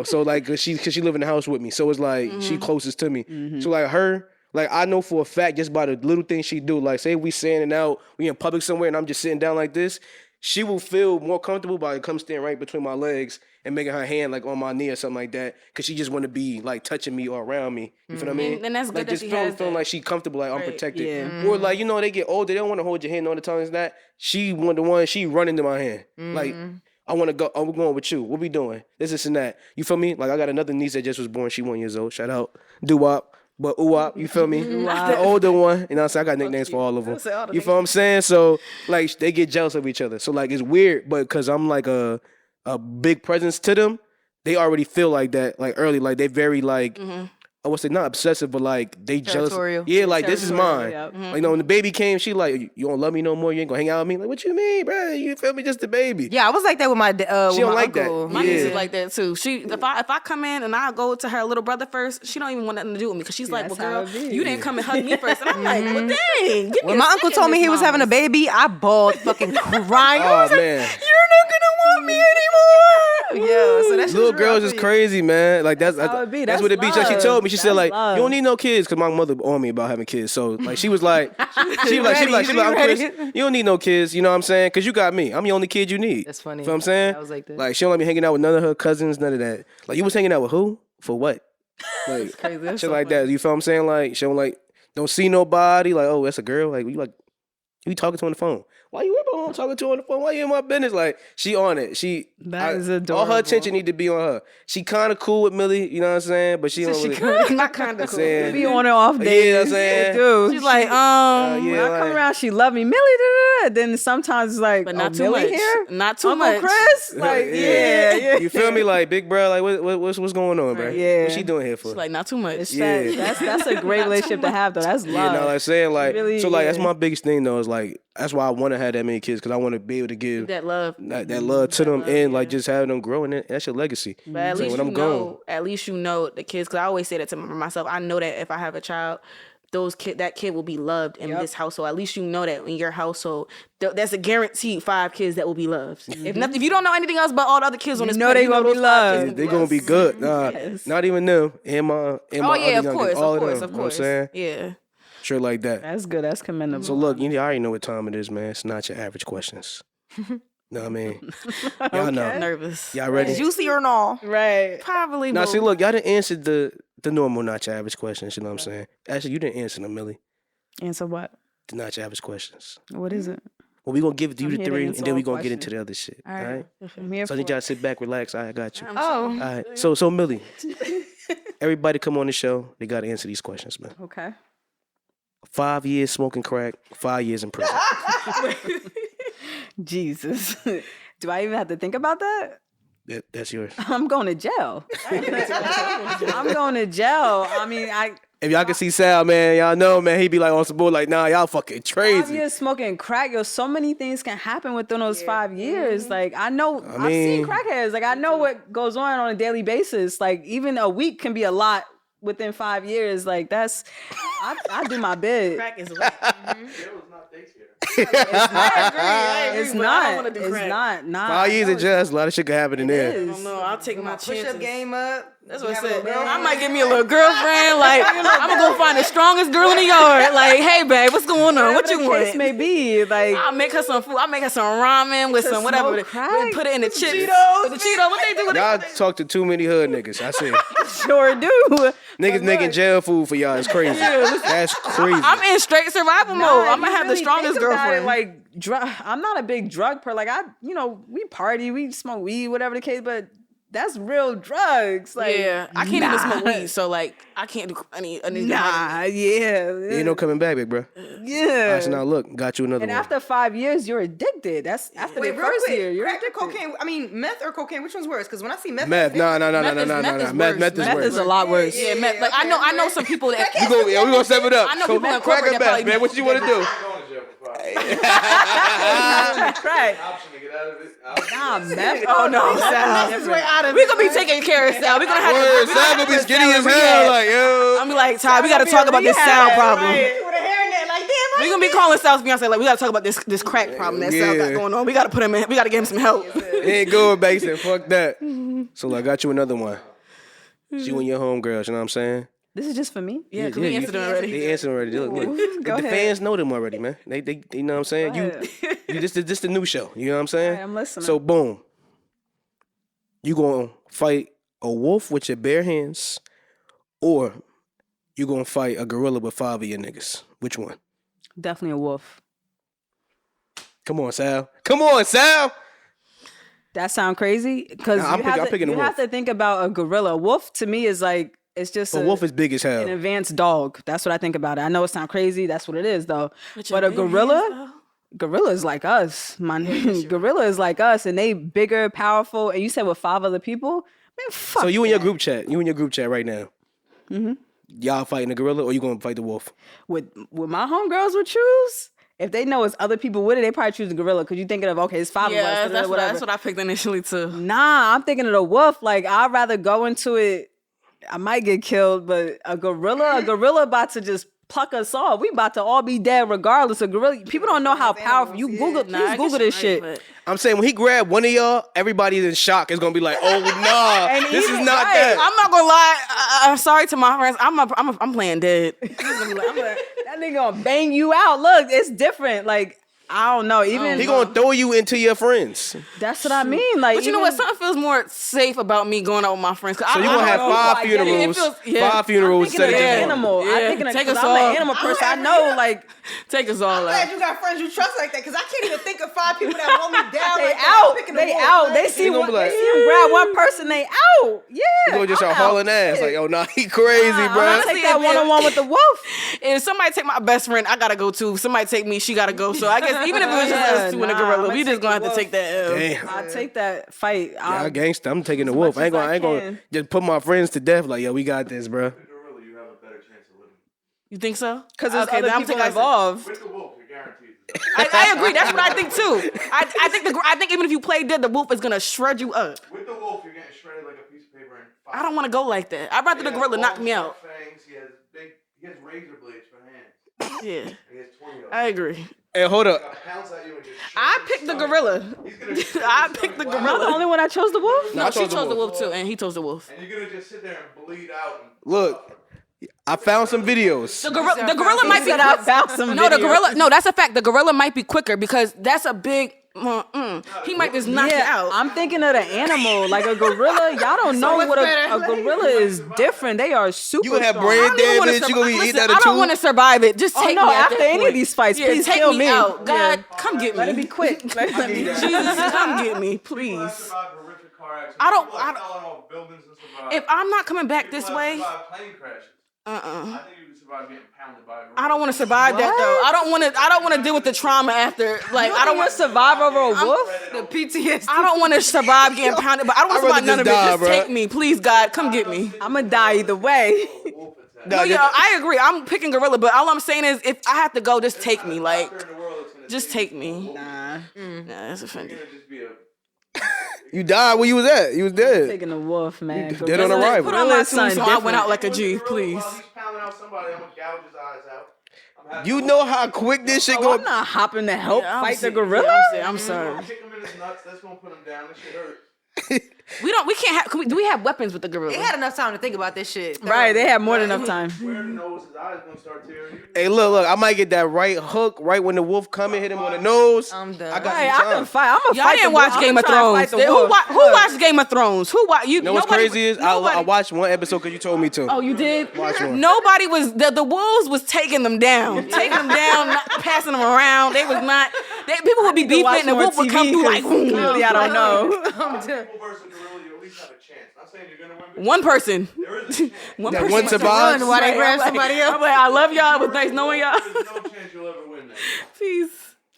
A: So like, cause she live in the house with me, so it's like she closest to me. So like her, like I know for a fact just by the little things she do. Like say we standing out, we in public somewhere, and I'm just sitting down like this, she will feel more comfortable by come standing right between my legs and making her hand like on my knee or something like that, cause she just want to be like touching me or around me. You feel what I mean?
D: And that's good
A: like
D: that
A: just
D: she
A: feeling
D: has that.
A: like she comfortable, like I'm protected.
C: Yeah.
A: Or like they get older, they don't want to hold your hand all the time. Is that she she running to my hand like. I want to go. Oh, we're going with you. What we doing? This and that. You feel me? Like I got another niece that just was born. She 1 year old. Shout out, Doo-wop. But ooh-wop, you feel me? The older one. You know what I'm saying? I got nicknames for all of them. You feel what I'm saying? So like they get jealous of each other. So like it's weird, but because I'm like a big presence to them, they already feel like that. Like early, like they very like. I would say not obsessive, but like they jealous.
E: Territorial.
A: Yeah, like this is mine.
C: Yep.
A: Like, when the baby came, she like, "You don't love me no more. You ain't gonna hang out with me." Like, what you mean, bro? You feel me? Just the baby.
E: Yeah, I was like that with my
A: She don't like that.
E: uncle.
D: My
A: Yeah.
D: niece is like that too. She if I come in and I go to her little brother first, she don't even want nothing to do with me because she's like,
C: That's
D: "Well,
C: how
D: girl,
C: it be.
D: you didn't come and hug me first." And I'm like, "Well, dang." Give me
E: When
D: a
E: my uncle
D: second,
E: told me
D: Miss
E: he was having a
D: Mama.
E: baby, I bawled fucking crying. I
A: Oh
E: was like,
A: man.
E: "You're not gonna want me anymore." Yeah, so that's
A: Little girls is crazy, man. Like that's
C: how it be.
A: that's
C: That's
A: what it be. So she
C: love.
A: told me. She said
C: That's
A: like,
C: love.
A: "You don't need no kids," because my mother on me about having kids. So like she was like, she was like, "I'm Chris, you don't need no kids." You know what I'm saying? Because you got me. I'm the only kid you need.
E: That's funny.
A: You know what I'm saying?
E: I was like that.
A: Like she don't let me hanging out with none of her cousins, none of that. Like you was hanging out with who? For what? Like
D: Crazy. That's
A: shit
D: so
A: like
D: funny.
A: that. You feel what I'm saying? Like she don't see nobody. Like, oh, that's a girl. Like you talking to on the phone. Why you ever home talking to her on the phone? Why you in my business? Like she on it.
C: That is
A: all
C: adorable.
A: her attention need to be on her. She kind of cool with Millie, you know what I'm saying? But she don't really.
D: Not kind of cool.
A: saying.
C: Be on and off
A: Yeah,
C: days.
A: you know what I'm saying?
C: Dude.
D: She's like,
A: yeah,
C: When I come
A: like-
C: around, she love me, Millie. Da, da, da. Then sometimes it's like,
D: but not too
C: Millie
D: much.
C: here?
D: Not too
C: Uncle
D: much.
C: Chris? Like, yeah.
A: You feel me? Like big bro, like what's going on, bro?
C: Yeah.
A: What she doing here for?
D: She's like, not too much.
C: It's
A: Yeah.
C: that's a great relationship to have, though. That's love.
A: Yeah, no, like saying like
C: Really,
A: so like that's
C: yeah.
A: my biggest thing though is like that's why I want to have that many kids because I want to be able to give
D: that love.
A: that love to them and like just having them grow and that's your legacy.
D: But at
A: So
D: least
A: when
D: you
A: I'm
D: know.
A: gone,
D: At least you know the kids. Because I always say that to myself. I know that if I have a child, that kid will be loved in this household. At least you know that in your household, that's a guaranteed 5 kids that will be loved. If nothing, if you don't know anything else about all the other kids on this,
C: know
D: planet,
C: they gonna be
D: those 5 kids
C: loved.
A: they gonna be good.
C: Yes.
A: Not even them. And my
D: Oh
A: other
D: yeah, of
A: youngest,
D: course,
A: all
D: of course,
A: them,
D: of
A: you know what I'm
D: course.
A: saying?
D: Yeah.
A: Shit like that.
C: That's good. That's commendable.
A: So look, you already know what time it is, man. It's not your average questions. Know what I mean? Y'all know.
D: Nervous.
A: Y'all ready?
E: Juicy or no?
C: right.
D: Probably.
A: Now
D: both.
A: see, look, y'all didn't answer the normal not your average questions. You know what I'm saying? Actually, you didn't answer them, Millie.
C: Answer what?
A: The not your average questions.
C: What is it?
A: Well, we gonna give it to you
C: I'm
A: the
C: here to
A: 3,
C: answer
A: and then we
C: all
A: gonna get into
C: questions.
A: the other shit. All
C: All
A: right.
C: right. I'm here
A: So I
C: for
A: need y'all to sit back, relax. I got you.
C: Oh.
A: All right. So Millie, everybody come on the show. They gotta answer these questions, man.
C: Okay.
A: 5 years smoking crack, 5 years in prison.
C: Jesus. Do I even have to think about that?
A: That's yours.
C: I'm going to jail. I'm going to jail. I mean,
A: If y'all can see Sal, man, y'all know, man, he be like on some bull, like, nah, y'all fucking
C: 5
A: crazy.
C: years smoking crack, so many things can happen within those 5 years. Like, I've seen crackheads. Like, I know what goes on a daily basis. Like, even a week can be a lot within 5 years, like that's, I do my bid.
D: Crack is wet.
C: It's
D: It's
C: not. It's not. Nah.
A: 5 years of just a lot of shit could happen in there.
D: I don't know. I'll take my chances.
E: Push-up game up.
D: That's what I said. I might give me a little girlfriend. Like, I'm gonna go find the strongest girl in the yard. Like, hey, babe, what's going on? What you
C: Whatever the case
D: want?
C: may be, like
D: I'll make her some food. I'll make her some ramen with some whatever.
C: smoke crack?
D: Put it in the chips. Cheetos. The Cheetos. What they do with
A: Y'all
D: it?
A: talk to too many hood niggas. I see.
C: sure do.
A: Niggas making jail food for y'all. It's crazy. That's crazy.
D: I'm in straight survival mode.
C: Nah,
D: I'm gonna
C: you
D: have the
C: really
D: strongest
C: think about it,
D: girlfriend.
C: like, I'm not a big drug per. Like we party, we smoke weed, whatever the case, but that's real drugs. Like,
D: yeah, I can't even smoke weed, so like I can't do any.
C: Nah, yeah,
A: Ain't no coming back, big bro.
C: yeah.
A: Alright, so now look, got you another
C: And
A: one.
C: after 5 years, you're addicted. That's after the first year. You're
E: crack or
C: addicted.
E: cocaine? I mean, meth or cocaine? Which one's worse? Because when I see meth,
A: Meth, no.
D: Meth
A: Meth
D: is
A: is
C: Meth
A: worse.
C: is a lot worse.
D: Yeah, man. Like I know some people that
A: We gonna step it up.
D: I know
A: So,
D: people in
A: crack
D: corporate
A: or
D: that
A: meth,
D: probably
A: man. What you want to do?
C: Crack. Nah, meth.
D: Oh no, Sal. We gonna be taking care of Sal. We gonna have
A: Word,
D: to.
A: Sam gonna be skinny as hell. Like, yo.
D: I'm be like, Ty, we gotta talk about this Sal problem.
E: with a hairnet, like damn.
D: We gonna be calling Sal's fiance like, we gotta talk about this crack problem that Sal got
A: Yeah.
D: going on. We gotta put him in. We gotta get him some help.
A: It ain't good, Basin. Fuck that. So, I got you another one. It's you and your homegirls, you know what I'm saying?
C: This is just for me.
D: Yeah, because we answered it already.
A: They answered already. Look.
C: Go
A: The
C: ahead.
A: fans know them already, man. They you know what I'm saying? This the new show. You know what I'm saying?
C: Alright, I'm listening.
A: So boom. You gonna fight a wolf with your bare hands, or you gonna fight a gorilla with 5 of your niggas? Which one?
C: Definitely a wolf.
A: Come on, Sal. Come on, Sal.
C: That sound crazy? Because
A: Nah, I'm picking a
C: you have
A: wolf.
C: to think about a gorilla. A wolf to me is like, it's just
A: A wolf is big as hell.
C: an advanced dog. That's what I think about it. I know it sounds crazy. That's what it is, though.
D: With
C: But
D: your
C: a
D: bare
C: gorilla, gorilla is like us, man. Gorilla is like us, and they bigger, powerful. And you said with 5 other people, man, fuck.
A: So you in your
C: that.
A: group chat. You in your group chat right now. Mm-hmm. Y'all fighting the gorilla, or you gonna fight the wolf?
C: with my homegirls would choose. If they know it's other people with it, they probably choose the gorilla because you're thinking of, okay, it's 5 of us.
D: Yeah, that's
C: whatever.
D: what I picked initially too.
C: Nah, I'm thinking of the wolf. Like, I'd rather go into it. I might get killed, but a gorilla about to just pluck us off. We about to all be dead regardless. A gorilla, people don't know how powerful. You Google, please Google this shit.
A: I'm saying when he grabbed one of y'all, everybody's in shock. It's gonna be like, oh nah,
C: And
A: this is
C: even-
A: not
C: right.
A: that.
D: I'm not gonna lie. I'm sorry to my friends. I'm playing dead.
C: That nigga gonna bang you out. Look, it's different. Like, I don't know. Even
A: He gonna throw you into your friends.
C: that's what I mean. Like,
D: But you know what? Something feels more safe about me going out with my friends.
A: So you gonna have 5 funerals,
D: yeah.
A: 5 funerals.
C: I'm thinking of the
A: instead of just one.
C: animal.
D: Yeah.
C: I'm thinking of,
D: Take
C: 'cause
D: us
C: I'm
D: all.
C: an animal person. I know, like,
D: Take us all
E: I'm glad
D: out.
E: you got friends you trust like that, because I can't even think of 5 people that hold me down.
C: they
E: like that.
C: out.
E: I'm picking a
C: They
E: wolf,
C: out.
E: like,
C: They see
A: gonna
C: one.
A: be like,
C: They see him grab one person. They out. Yeah.
A: You gonna just
C: I'm
A: start
C: out.
A: hauling ass
C: Shit.
A: like, oh nah, he crazy,
C: I'm
A: bro.
C: gonna take that one-on-one with the wolf.
D: If somebody take my best friend, I gotta go too. If somebody take me, she gotta go. So I guess even if it was just us two and a
C: Nah,
D: gorilla,
C: I'ma
D: we just
C: take
D: gonna
C: the
D: have to take that L.
A: Damn.
C: I'll take that fight.
A: Y'all gangsta. I'm taking the wolf.
C: much
A: I ain't
C: as
A: gonna,
C: I
A: I ain't gonna
C: can.
A: just put my friends to death. Like, yo, we got this, bro.
D: You think so?
C: Because there's
D: Okay,
C: other
D: then I'm
C: people
D: taking-
C: involved.
D: I agree. That's what I think too. I think even if you play dead, the wolf is gonna shred you up.
F: With the wolf, you're getting shredded like a piece of paper.
D: I don't want to go like that. I'd rather the gorilla knock me out.
F: Fangs. He has razor blades for hands.
D: Yeah,
F: He has 20 of them.
D: I agree.
A: Hey, hold up.
F: Pounce at you and just
D: I picked the gorilla. I picked the
C: I'm the
D: gorilla.
C: only one that chose the wolf?
A: No, I
D: No, she
A: chose the
D: chose the
A: wolf.
D: wolf too, and he chose the wolf.
F: And you're gonna just sit there and bleed out. And
A: Look, I found some videos.
D: The gorilla might be.
C: Said I found some
D: No, the
C: video.
D: gorilla. No, that's a fact. The gorilla might be quicker because that's a big. He might just knock you
C: Yeah,
D: out.
C: I'm thinking of the animal. Like a gorilla, y'all don't know
E: what's
C: what
E: better?
C: a gorilla is different. They are super
A: You gonna have
C: strong.
A: brain
D: I don't even wanna
A: damage. You gonna be
D: survive-
A: eating out
D: Listen,
A: of
D: I don't
A: two.
D: want to survive it. Just
C: Oh,
D: take
C: no,
D: me at
C: after
D: that
C: any
D: point.
C: of these fights,
D: Yeah,
C: please
D: take
C: kill
D: me
C: me.
D: out. God,
C: Yeah.
D: come get me.
C: Let it be quick. Let it be-
D: Jesus, come get me, please.
F: survive horrific car accidents.
D: I don't-
F: People
D: I
F: are
D: don't-
F: falling off buildings and survive.
D: If I'm not coming back this
F: People have
D: way,
F: survived plane crashes. I think you can survive getting pounded by a gorilla.
D: I don't want to survive that though. I don't want to deal with the trauma after. Like I don't
C: want
D: want
C: to survive over a wolf.
E: The PTSD.
D: I don't want to survive getting pounded, but I don't want to
A: I'd
D: survive none
A: rather
D: of it.
A: just die,
D: Just
A: bro.
D: take me, please, God, come get me.
C: I'm gonna die either way.
F: Wolf attack.
A: Nah,
D: No, yeah, I agree. I'm picking gorilla, but all I'm saying is, if I have to go, just take me. Like,
F: Doctor in the world that's gonna
D: just take me.
C: Nah.
D: Nah, that's offending.
F: It's gonna just be a.
A: You died where you was at. You was dead.
C: Taking the wolf, man.
A: Dead on arrival.
D: Put on my
C: Son,
D: tombstone. I went out like a G, please.
F: While he's pounding out somebody, I'm gonna gouge his eyes out.
A: You know how quick this shit
C: Oh,
A: go.
C: I'm not hopping to help fight the gorilla.
D: I'm sorry.
F: Kick him in his nuts. That's gonna put him down. This shit hurt.
D: We can't have. Do we have weapons with the gorilla?
E: They had enough time to think about this shit.
C: Right, they had more than enough time.
F: Where the nose, his eyes gonna start tearing. You.
A: Hey, look, I might get that right hook right when the wolf come and hit him on the nose.
E: I'm done.
A: I got
C: Hey,
A: some
C: I
A: time.
C: can fight. I'm gonna
D: Y'all
C: fight.
D: didn't
C: the
D: watch
C: wolf.
D: Game
C: I'm
D: of
C: trying to
D: Thrones.
C: fight the
D: Who
C: wolf.
D: watched Game of Thrones? You
A: know what's
D: nobody-
A: crazy is I
D: nobody-
A: watched one episode because you told me to.
D: Oh, you did?
A: Watch one.
D: Nobody was the wolves was taking them down, not passing them around. They was not. People would be
C: need to watch
D: beefing, and the
C: more
D: wolf would
C: TV
D: come through like
C: 'cause clearly I don't know.
F: People versus gorilla, you at least have a chance. Not saying you're gonna win. But
D: one person.
F: there is a chance.
D: One
A: That
D: person.
A: one survives.
E: Why they grab somebody else?
D: I'm like, I love y'all. It was nice knowing y'all.
F: There's no chance you'll ever win that.
D: Peace.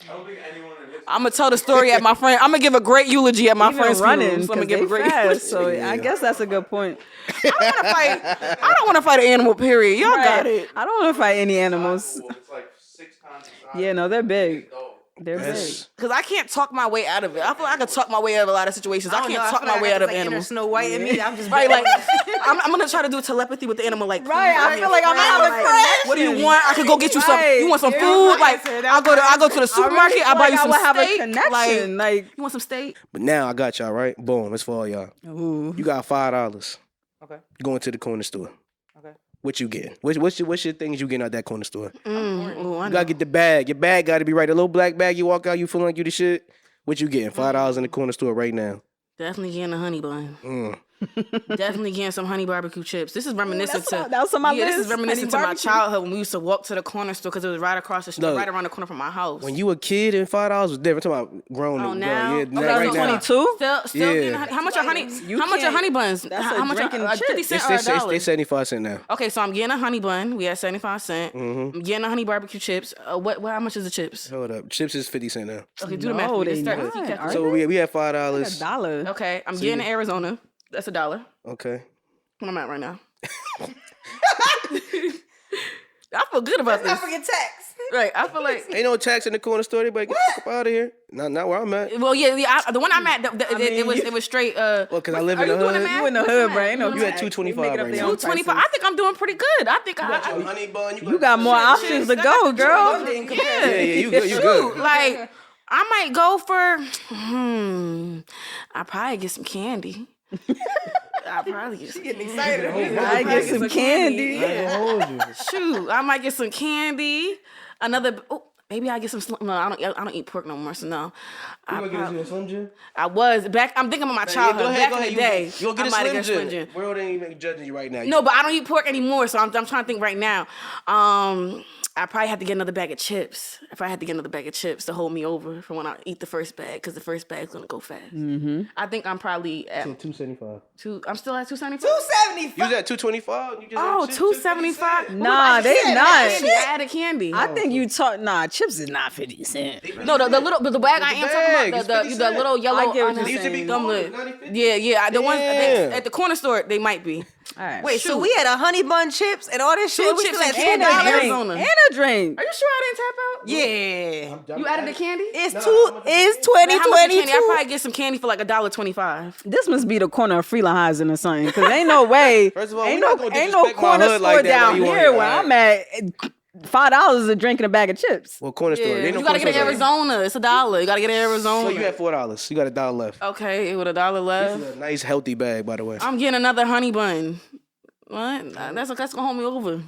F: I don't think anyone in history.
D: I'm gonna tell the story at my friend. I'm gonna give a great eulogy at my
C: Even
D: friend's
C: running,
D: funeral. So I'm gonna
C: because
D: give a
C: they
D: great.
C: fast. So I guess that's a good point.
D: I don't want to fight an animal. Period. Y'all got it.
C: I don't want to fight any animals.
F: It's like 6 times the size.
C: Yeah, no, they're big.
F: Dog.
C: They're big.
A: Yes.
D: Because I can't talk my way out of it. I feel like I can talk my way out of a lot of situations. I can't talk my way out of animals.
E: Snow White and me. I'm just
D: Right, like I'm gonna try to do telepathy with the animal. Like,
C: Right, I feel like I'm having friends.
D: what do you want? I could go get you some.
C: Right.
D: You want some
C: Yeah,
D: food?
C: right.
D: Like, I go to the supermarket. I buy you some
C: I have
D: steak.
C: a connection. Like,
D: you want some steak?
A: But now I got y'all, right? Boom, it's for all y'all. You got $5.
E: Okay.
A: Going to the corner store.
E: Okay.
A: What you getting? What's your things you getting out that corner store?
D: Ooh, I
A: You
D: know.
A: gotta get the bag. Your bag gotta be right. The little black bag you walk out, you feeling like you the shit. What you getting? $5 in the corner store right now.
D: Definitely getting a honey bun.
A: Mm.
D: Definitely getting some honey barbecue chips. This is reminiscent to
C: that was on my
D: This
C: list.
D: is reminiscent to
C: Honey
D: my
C: barbecue.
D: childhood when we used to walk to the corner store because it was right across the street,
A: Look,
D: right around the corner from my house.
A: When you a kid and $5 was different. I'm talking about grown.
D: Oh,
A: and
D: now?
A: grown. Yeah,
D: Okay,
A: right
D: so
A: now.
C: 22?
D: Still
A: Yeah.
D: getting honey. How much are honey?
C: You
D: How much are
C: can't-
D: honey buns?
C: that's
D: How
C: a
D: much
C: drinking
D: are
C: chip.
D: 50 cents or a dollar?
A: They 75 cents now.
D: Okay, so I'm getting a honey bun. We at 75 cents. I'm getting a honey barbecue chips. What? How much is the chips?
A: Hold up. Chips is 50 cents now.
D: Okay, do the math.
C: No,
D: for me.
C: they
D: Let's start
C: not.
D: keep calculating.
C: Are
A: So we had $5.
C: $1.
D: Okay, I'm getting Arizona. That's a dollar.
A: Okay.
D: What I'm at right now. I feel good about this.
E: tax.
D: Right, I feel like.
A: Ain't no tax in the corner store. Everybody get the fuck out of here. Not where I'm at.
D: Well, the one I'm at, it was straight.
A: Well, because I live
D: Are
A: in
D: you
A: the
D: doing the
A: hood.
D: math?
C: You in the hood, bro. Ain't no
A: You at
C: tax.
A: 225
C: They making up
A: right
C: their
A: now.
C: own
D: 225.
C: prices.
D: I think I'm doing pretty good. I think
A: Honey bun.
C: You got more options to go, girl.
A: Yeah, you good. You good.
D: like I might go for. I probably get some candy. I probably get some candy.
C: I get some candy.
D: Shoot, I might get some candy. Maybe I get some. No, I don't eat pork no more. So no.
A: Slim Jim?
D: I was back. I'm thinking of my childhood. Back in the day,
A: You'll get
D: I
A: a
D: might
A: Slim
D: have got Slim
A: Jim.
D: Jim.
A: World ain't even judging you right now.
D: No, but I don't eat pork anymore, so I'm trying to think right now. I probably have to get another bag of chips. If I had to get another bag of chips to hold me over for when I eat the first bag, because the first bag's gonna go fast. I think I'm probably at
A: $2.75.
D: I'm still at 275.
A: You was at $2.25. You just
D: Oh,
A: had chips,
D: 275.
C: Nah, they not.
D: I added candy.
C: I think you talk. Nah, chips is not 50 cents.
D: No, the bag I am
A: bag,
D: talking
A: it's
D: about,
A: 50
D: the little yellow.
C: I get what you're
A: They used to be
D: Them
A: cool.
D: lit.
A: 90-50.
D: Yeah. The ones
A: Damn.
D: at the corner store, they might be.
C: All right.
E: Wait, so we had a honey bun chips and all this shit.
D: Two
E: We
D: chips
E: still
D: and
E: at
D: candy.
E: $10.
D: Arizona.
C: And a drink.
D: Are you sure I didn't tap out?
E: Yeah.
D: You added the candy?
E: It's
A: No,
E: it's
D: How much is candy?
E: 2022.
D: I probably get some candy for like $1.25.
C: This must be the corner of Freelon or something, because ain't no way.
A: First of all,
C: ain't
A: we
C: no
A: not gonna
C: ain't no
A: disrespect my
C: corner
A: hood
C: store
A: like that
C: down
A: while you on
C: here
A: here,
C: where
A: all
C: I'm at. $5 a drink and a bag of chips.
A: Well, corner store. There ain't no
D: You gotta
A: corner
D: get in
A: store.
D: Arizona. It's $1. You gotta get in Arizona.
A: So you had $4. You got $1 left.
D: Okay, with $1 left.
A: This is a nice healthy bag, by the way.
D: I'm getting another honey bun. What? That's gonna hold me over.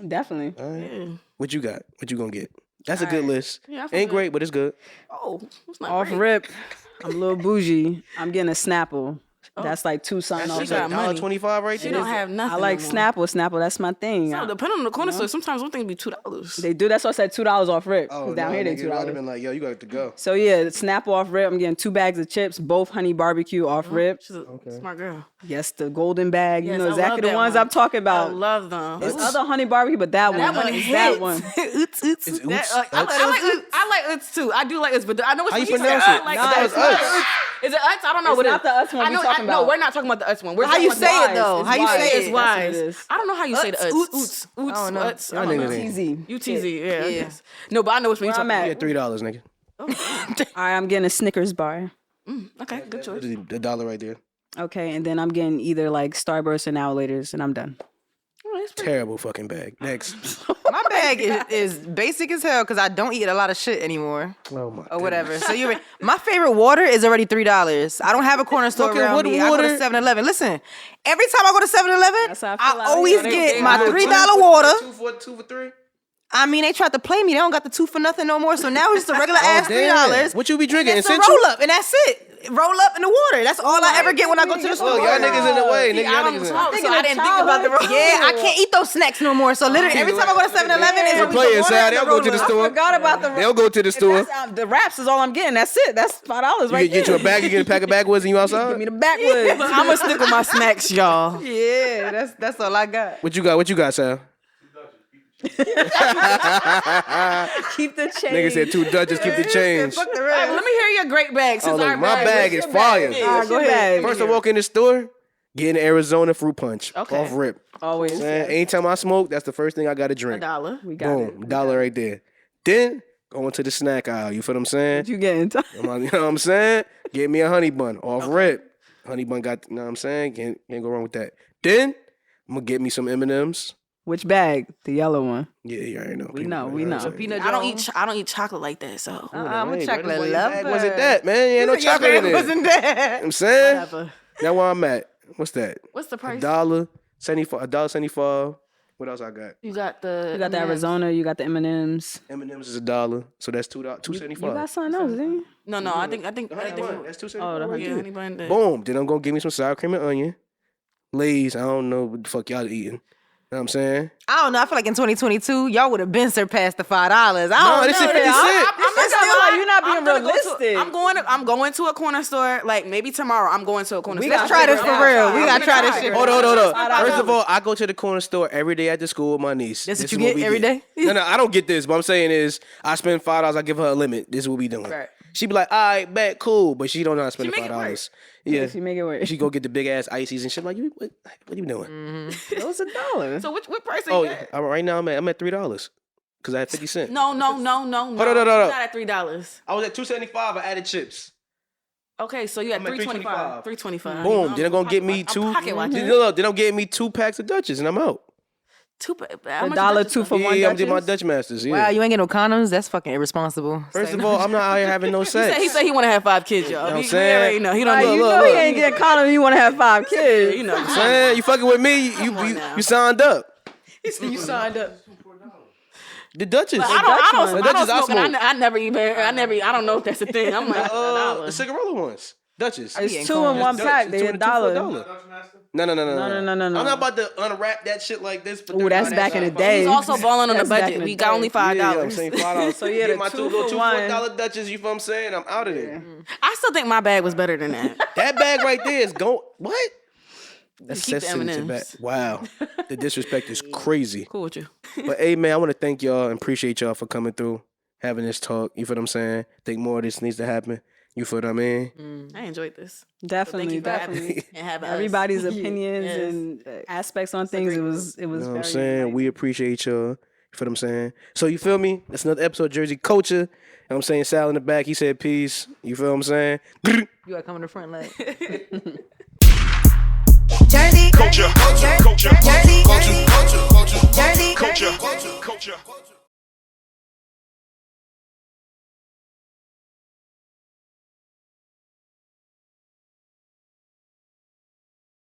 C: Definitely.
A: All right.
D: Yeah.
A: What you got? What you gonna get? That's a good list.
D: Yeah, I feel
A: Ain't
D: good.
A: great, but it's good.
D: Oh, it's not
C: Off
D: great.
C: rip. I'm a little bougie. I'm getting a Snapple. That's like two sign
D: She
C: offs.
D: got money.
A: $1.25 right
D: She
A: there.
D: don't have nothing.
C: I like
D: no more.
C: Snapple. That's my thing.
D: No, depending on the corner store, sometimes one thing be $2.
C: They do. That's why I said $2 off rip.
A: Oh,
C: Down
A: no,
C: here they
A: nigga, I'd have
C: $2.
A: been like, yo, you got to go.
C: So yeah, Snapple off rip. I'm getting 2 bags of chips, both honey barbecue off rip.
D: She's a smart girl.
C: Yes, the golden bag.
D: Yes,
C: you know
D: I
C: exactly
D: love
C: the
D: that
C: ones
D: one.
C: I'm talking
D: I
C: about.
D: love them.
C: There's other honey barbecue, but that one.
D: one
C: is
D: hits.
C: that one.
A: It's oops.
D: I like Utz too. I do like Utz, but I know what
A: How you
D: said.
A: pronounce
D: I
A: it?
D: like
A: Nah,
D: Utz.
A: it's Utz.
D: Is it Utz? I don't know
C: It's
D: what
C: not
D: it is.
C: the Utz one we talking
D: No,
C: about.
D: we're not talking about the Utz one. We're
E: How you
D: talking about
E: say it
C: Wise.
E: though?
C: It's
E: How you
C: wise.
E: say
D: It's
E: it?
D: wise.
C: That's what it is.
D: I don't know how you say the Utz.
E: Utz.
D: Utz.
E: I don't know.
D: Utz. I
A: Y'all
D: don't know.
A: niggas ain't-
C: TZ.
D: UTZ. Yeah. No, but I know which one you're
C: Where I'm
D: talking
C: at.
D: about.
A: Yeah, $3, nigga.
C: All right, I'm getting a Snickers bar.
D: Okay, good choice.
A: The dollar right there.
C: Okay, and then I'm getting either like Starburst or Now Laters, and I'm done.
A: Terrible fucking bag. Next.
E: My bag is basic as hell because I don't eat a lot of shit anymore.
A: Oh my.
E: Or whatever. So you're my favorite water is already $3. I don't have a corner store
A: Okay,
E: around
A: what
E: me. I go
A: water?
E: to 7-Eleven. Listen, every time I go to 7-Eleven,
C: That's how I feel
E: I
C: out
E: always
C: here.
E: get
C: They-
E: my
C: they-
E: $3 water.
A: Two for three.
E: I mean, they tried to play me. They don't got the 2 for nothing no more. So now it's just a regular ass $3.
A: What you be drinking?
E: It's a
A: Essential?
E: roll up, and that's it. Roll up in the water. That's all I ever get when I go to the store.
A: Look, y'all niggas in the way. Nigga,
D: I
A: y'all
D: don't
A: niggas in
D: smoke,
A: the
D: so I didn't think about the roll.
E: Yeah, I can't eat those snacks no more. So literally, every time I go to 7-Eleven, it's
A: They
E: always
A: play
E: the water
A: inside.
E: and
A: They'll
E: the
A: go to the
E: roll-up.
A: store.
C: Forgot about the.
A: They'll go to the store.
C: The wraps is all I'm getting. That's it. That's $5 right
A: You get you
C: there.
A: a bag. You get a pack of backwoods and you outside.
C: Give me the backwoods.
D: I'm gonna stick with my snacks, y'all.
E: Yeah, that's all I got.
A: What you got? What you got, Sal?
C: Keep the change.
A: Nigga said 2 Dutchess. Keep the change.
E: Fuck the
D: All right,
E: rest.
D: well, let me hear your great bag.
A: Oh,
D: Since
A: look,
D: our
A: my bag is fire.
C: All right, go ahead.
A: First I walk in the store, get an Arizona fruit punch.
D: Okay.
A: Off rip.
C: Always.
A: Man, anytime I smoke, that's the first thing I gotta drink.
D: $1.
C: We got
A: Boom,
C: it.
A: dollar right there. Then go into the snack aisle. You feel what I'm saying?
C: What you getting?
A: You know what I'm saying? Get me a honey bun off rip. Honey bun got, you know what I'm saying? Can't go wrong with that. Then I'm gonna get me some M&Ms.
C: Which bag? The yellow one.
A: Yeah, you already know.
C: We know, we
A: what
C: know.
A: I'm saying?
E: Peanut
D: I don't eat chocolate like that, so
E: I'm a
A: Hey,
E: chocolate
A: what
E: lover.
A: bag wasn't that, man? Ain't no
E: Your
A: chocolate in
E: bag
A: there.
E: wasn't that.
A: I'm saying?
D: whatever.
A: That's where I'm at. What's that?
D: What's the price?
A: $1.75. $1.75. What else I got?
D: You got the.
C: You got the Arizona. You got the M&Ms.
A: M&M's is $1, so that's $2.75.
C: You got something else, didn't you?
D: No, I think.
A: Honey bun, that's $2.75.
C: Oh, the
A: right
C: honey
A: there.
D: Honey bun.
A: Boom. Then I'm gonna give me some sour cream and onion. Lay's. I don't know what the fuck y'all eating. You know what I'm saying?
E: I don't know. I feel like in 2022, y'all would have been surpassed the $5. I don't
A: No, this
E: know
A: is 50
E: that.
A: cent.
C: I'm still like, you're not being realistic.
D: I'm going to a corner store. Like maybe tomorrow, I'm going to a corner store.
E: Let's try this for real. We gotta try this shit.
A: Hold on.
C: $5.
A: First of all, I go to the corner store every day after school with my niece.
E: That's what
A: This
E: you
A: is
E: get
A: we
E: every day?
A: No, I don't get this. But I'm saying is, I spend $5. I give her a limit. This is what we doing.
D: Right.
A: She be like, all right, bet, cool. But she don't know how to spend the
D: make it work.
A: $5. Yeah.
C: She make it work.
A: She go get the big ass ices and shit. Like, what are you doing?
C: It was $1.
D: So what price are
A: Oh,
D: you at?
A: right now I'm at $3 because I had 50 cents.
D: No.
A: Hold on.
D: You're not at $3.
A: I was at $2.75. I added chips.
D: Okay, so you at
A: I'm at
D: $3.25.
A: $3.25.
D: $3.25.
A: Boom. Then I'm gonna get me
D: I'm
A: two.
D: pocket watching.
A: Then I'm getting me 2 packs of Dutchess and I'm out.
C: $1 for
A: Yeah,
C: one
A: I'm getting my
C: Dutchess?
A: Dutch Masters. Yeah.
E: Wow, you ain't get no condoms? That's fucking irresponsible.
A: First of all, I'm not out here having no sex.
D: He said he want to have 5 kids, y'all.
A: You know what I'm
D: We
A: saying?
D: already know. He don't
C: Like,
D: need.
C: you
A: look,
C: know
A: look.
C: he ain't getting condom. You want to have 5 kids.
D: You know.
A: Saying you fucking with me, you signed up.
C: You signed up.
A: The Dutchess.
D: I don't
A: The Dutchess I
D: smoke.
A: smoke.
D: And I never even. I don't know if that's a thing. I'm like
A: The
D: $1.
A: cigarella ones. Dutchess.
C: It's 2 in one pack. They $1.
A: No.
C: No.
A: I'm not about to unwrap that shit like this.
C: Ooh, that's back in the day.
D: He's also balling on the
C: That's back
D: budget.
C: in the
D: We got
C: day.
D: only
A: Yeah, I'm
D: $5.
A: saying $5.
C: So yeah,
A: Get
C: the
A: my
C: 2
A: two little
C: for
A: $2
C: one.
A: $4 Dutchess. You feel what I'm saying? I'm out of there.
D: I still think my bag was better than that.
A: That bag right there is what? That's
D: Keep the
A: signature
D: M&Ms.
A: bag. Wow, the disrespect is crazy.
D: Cool with you.
A: But hey, man, I want to thank y'all and appreciate y'all for coming through, having this talk. You feel what I'm saying? Think more of this needs to happen. You feel what I mean?
D: I enjoyed this.
C: Definitely,
D: Thank you for having
C: definitely.
D: me and having us.
C: Everybody's opinions
D: Yes.
C: and aspects on things. It was
A: You know what I'm
C: very
A: saying? We appreciate y'all. You feel what I'm saying? So you feel me? That's another episode of Jersey Culture. You know what I'm saying? Sal in the back, he said peace. You feel what I'm saying?
E: You gotta come in the front leg.
G: Culture, culture, culture, culture, culture, culture, culture, culture, culture.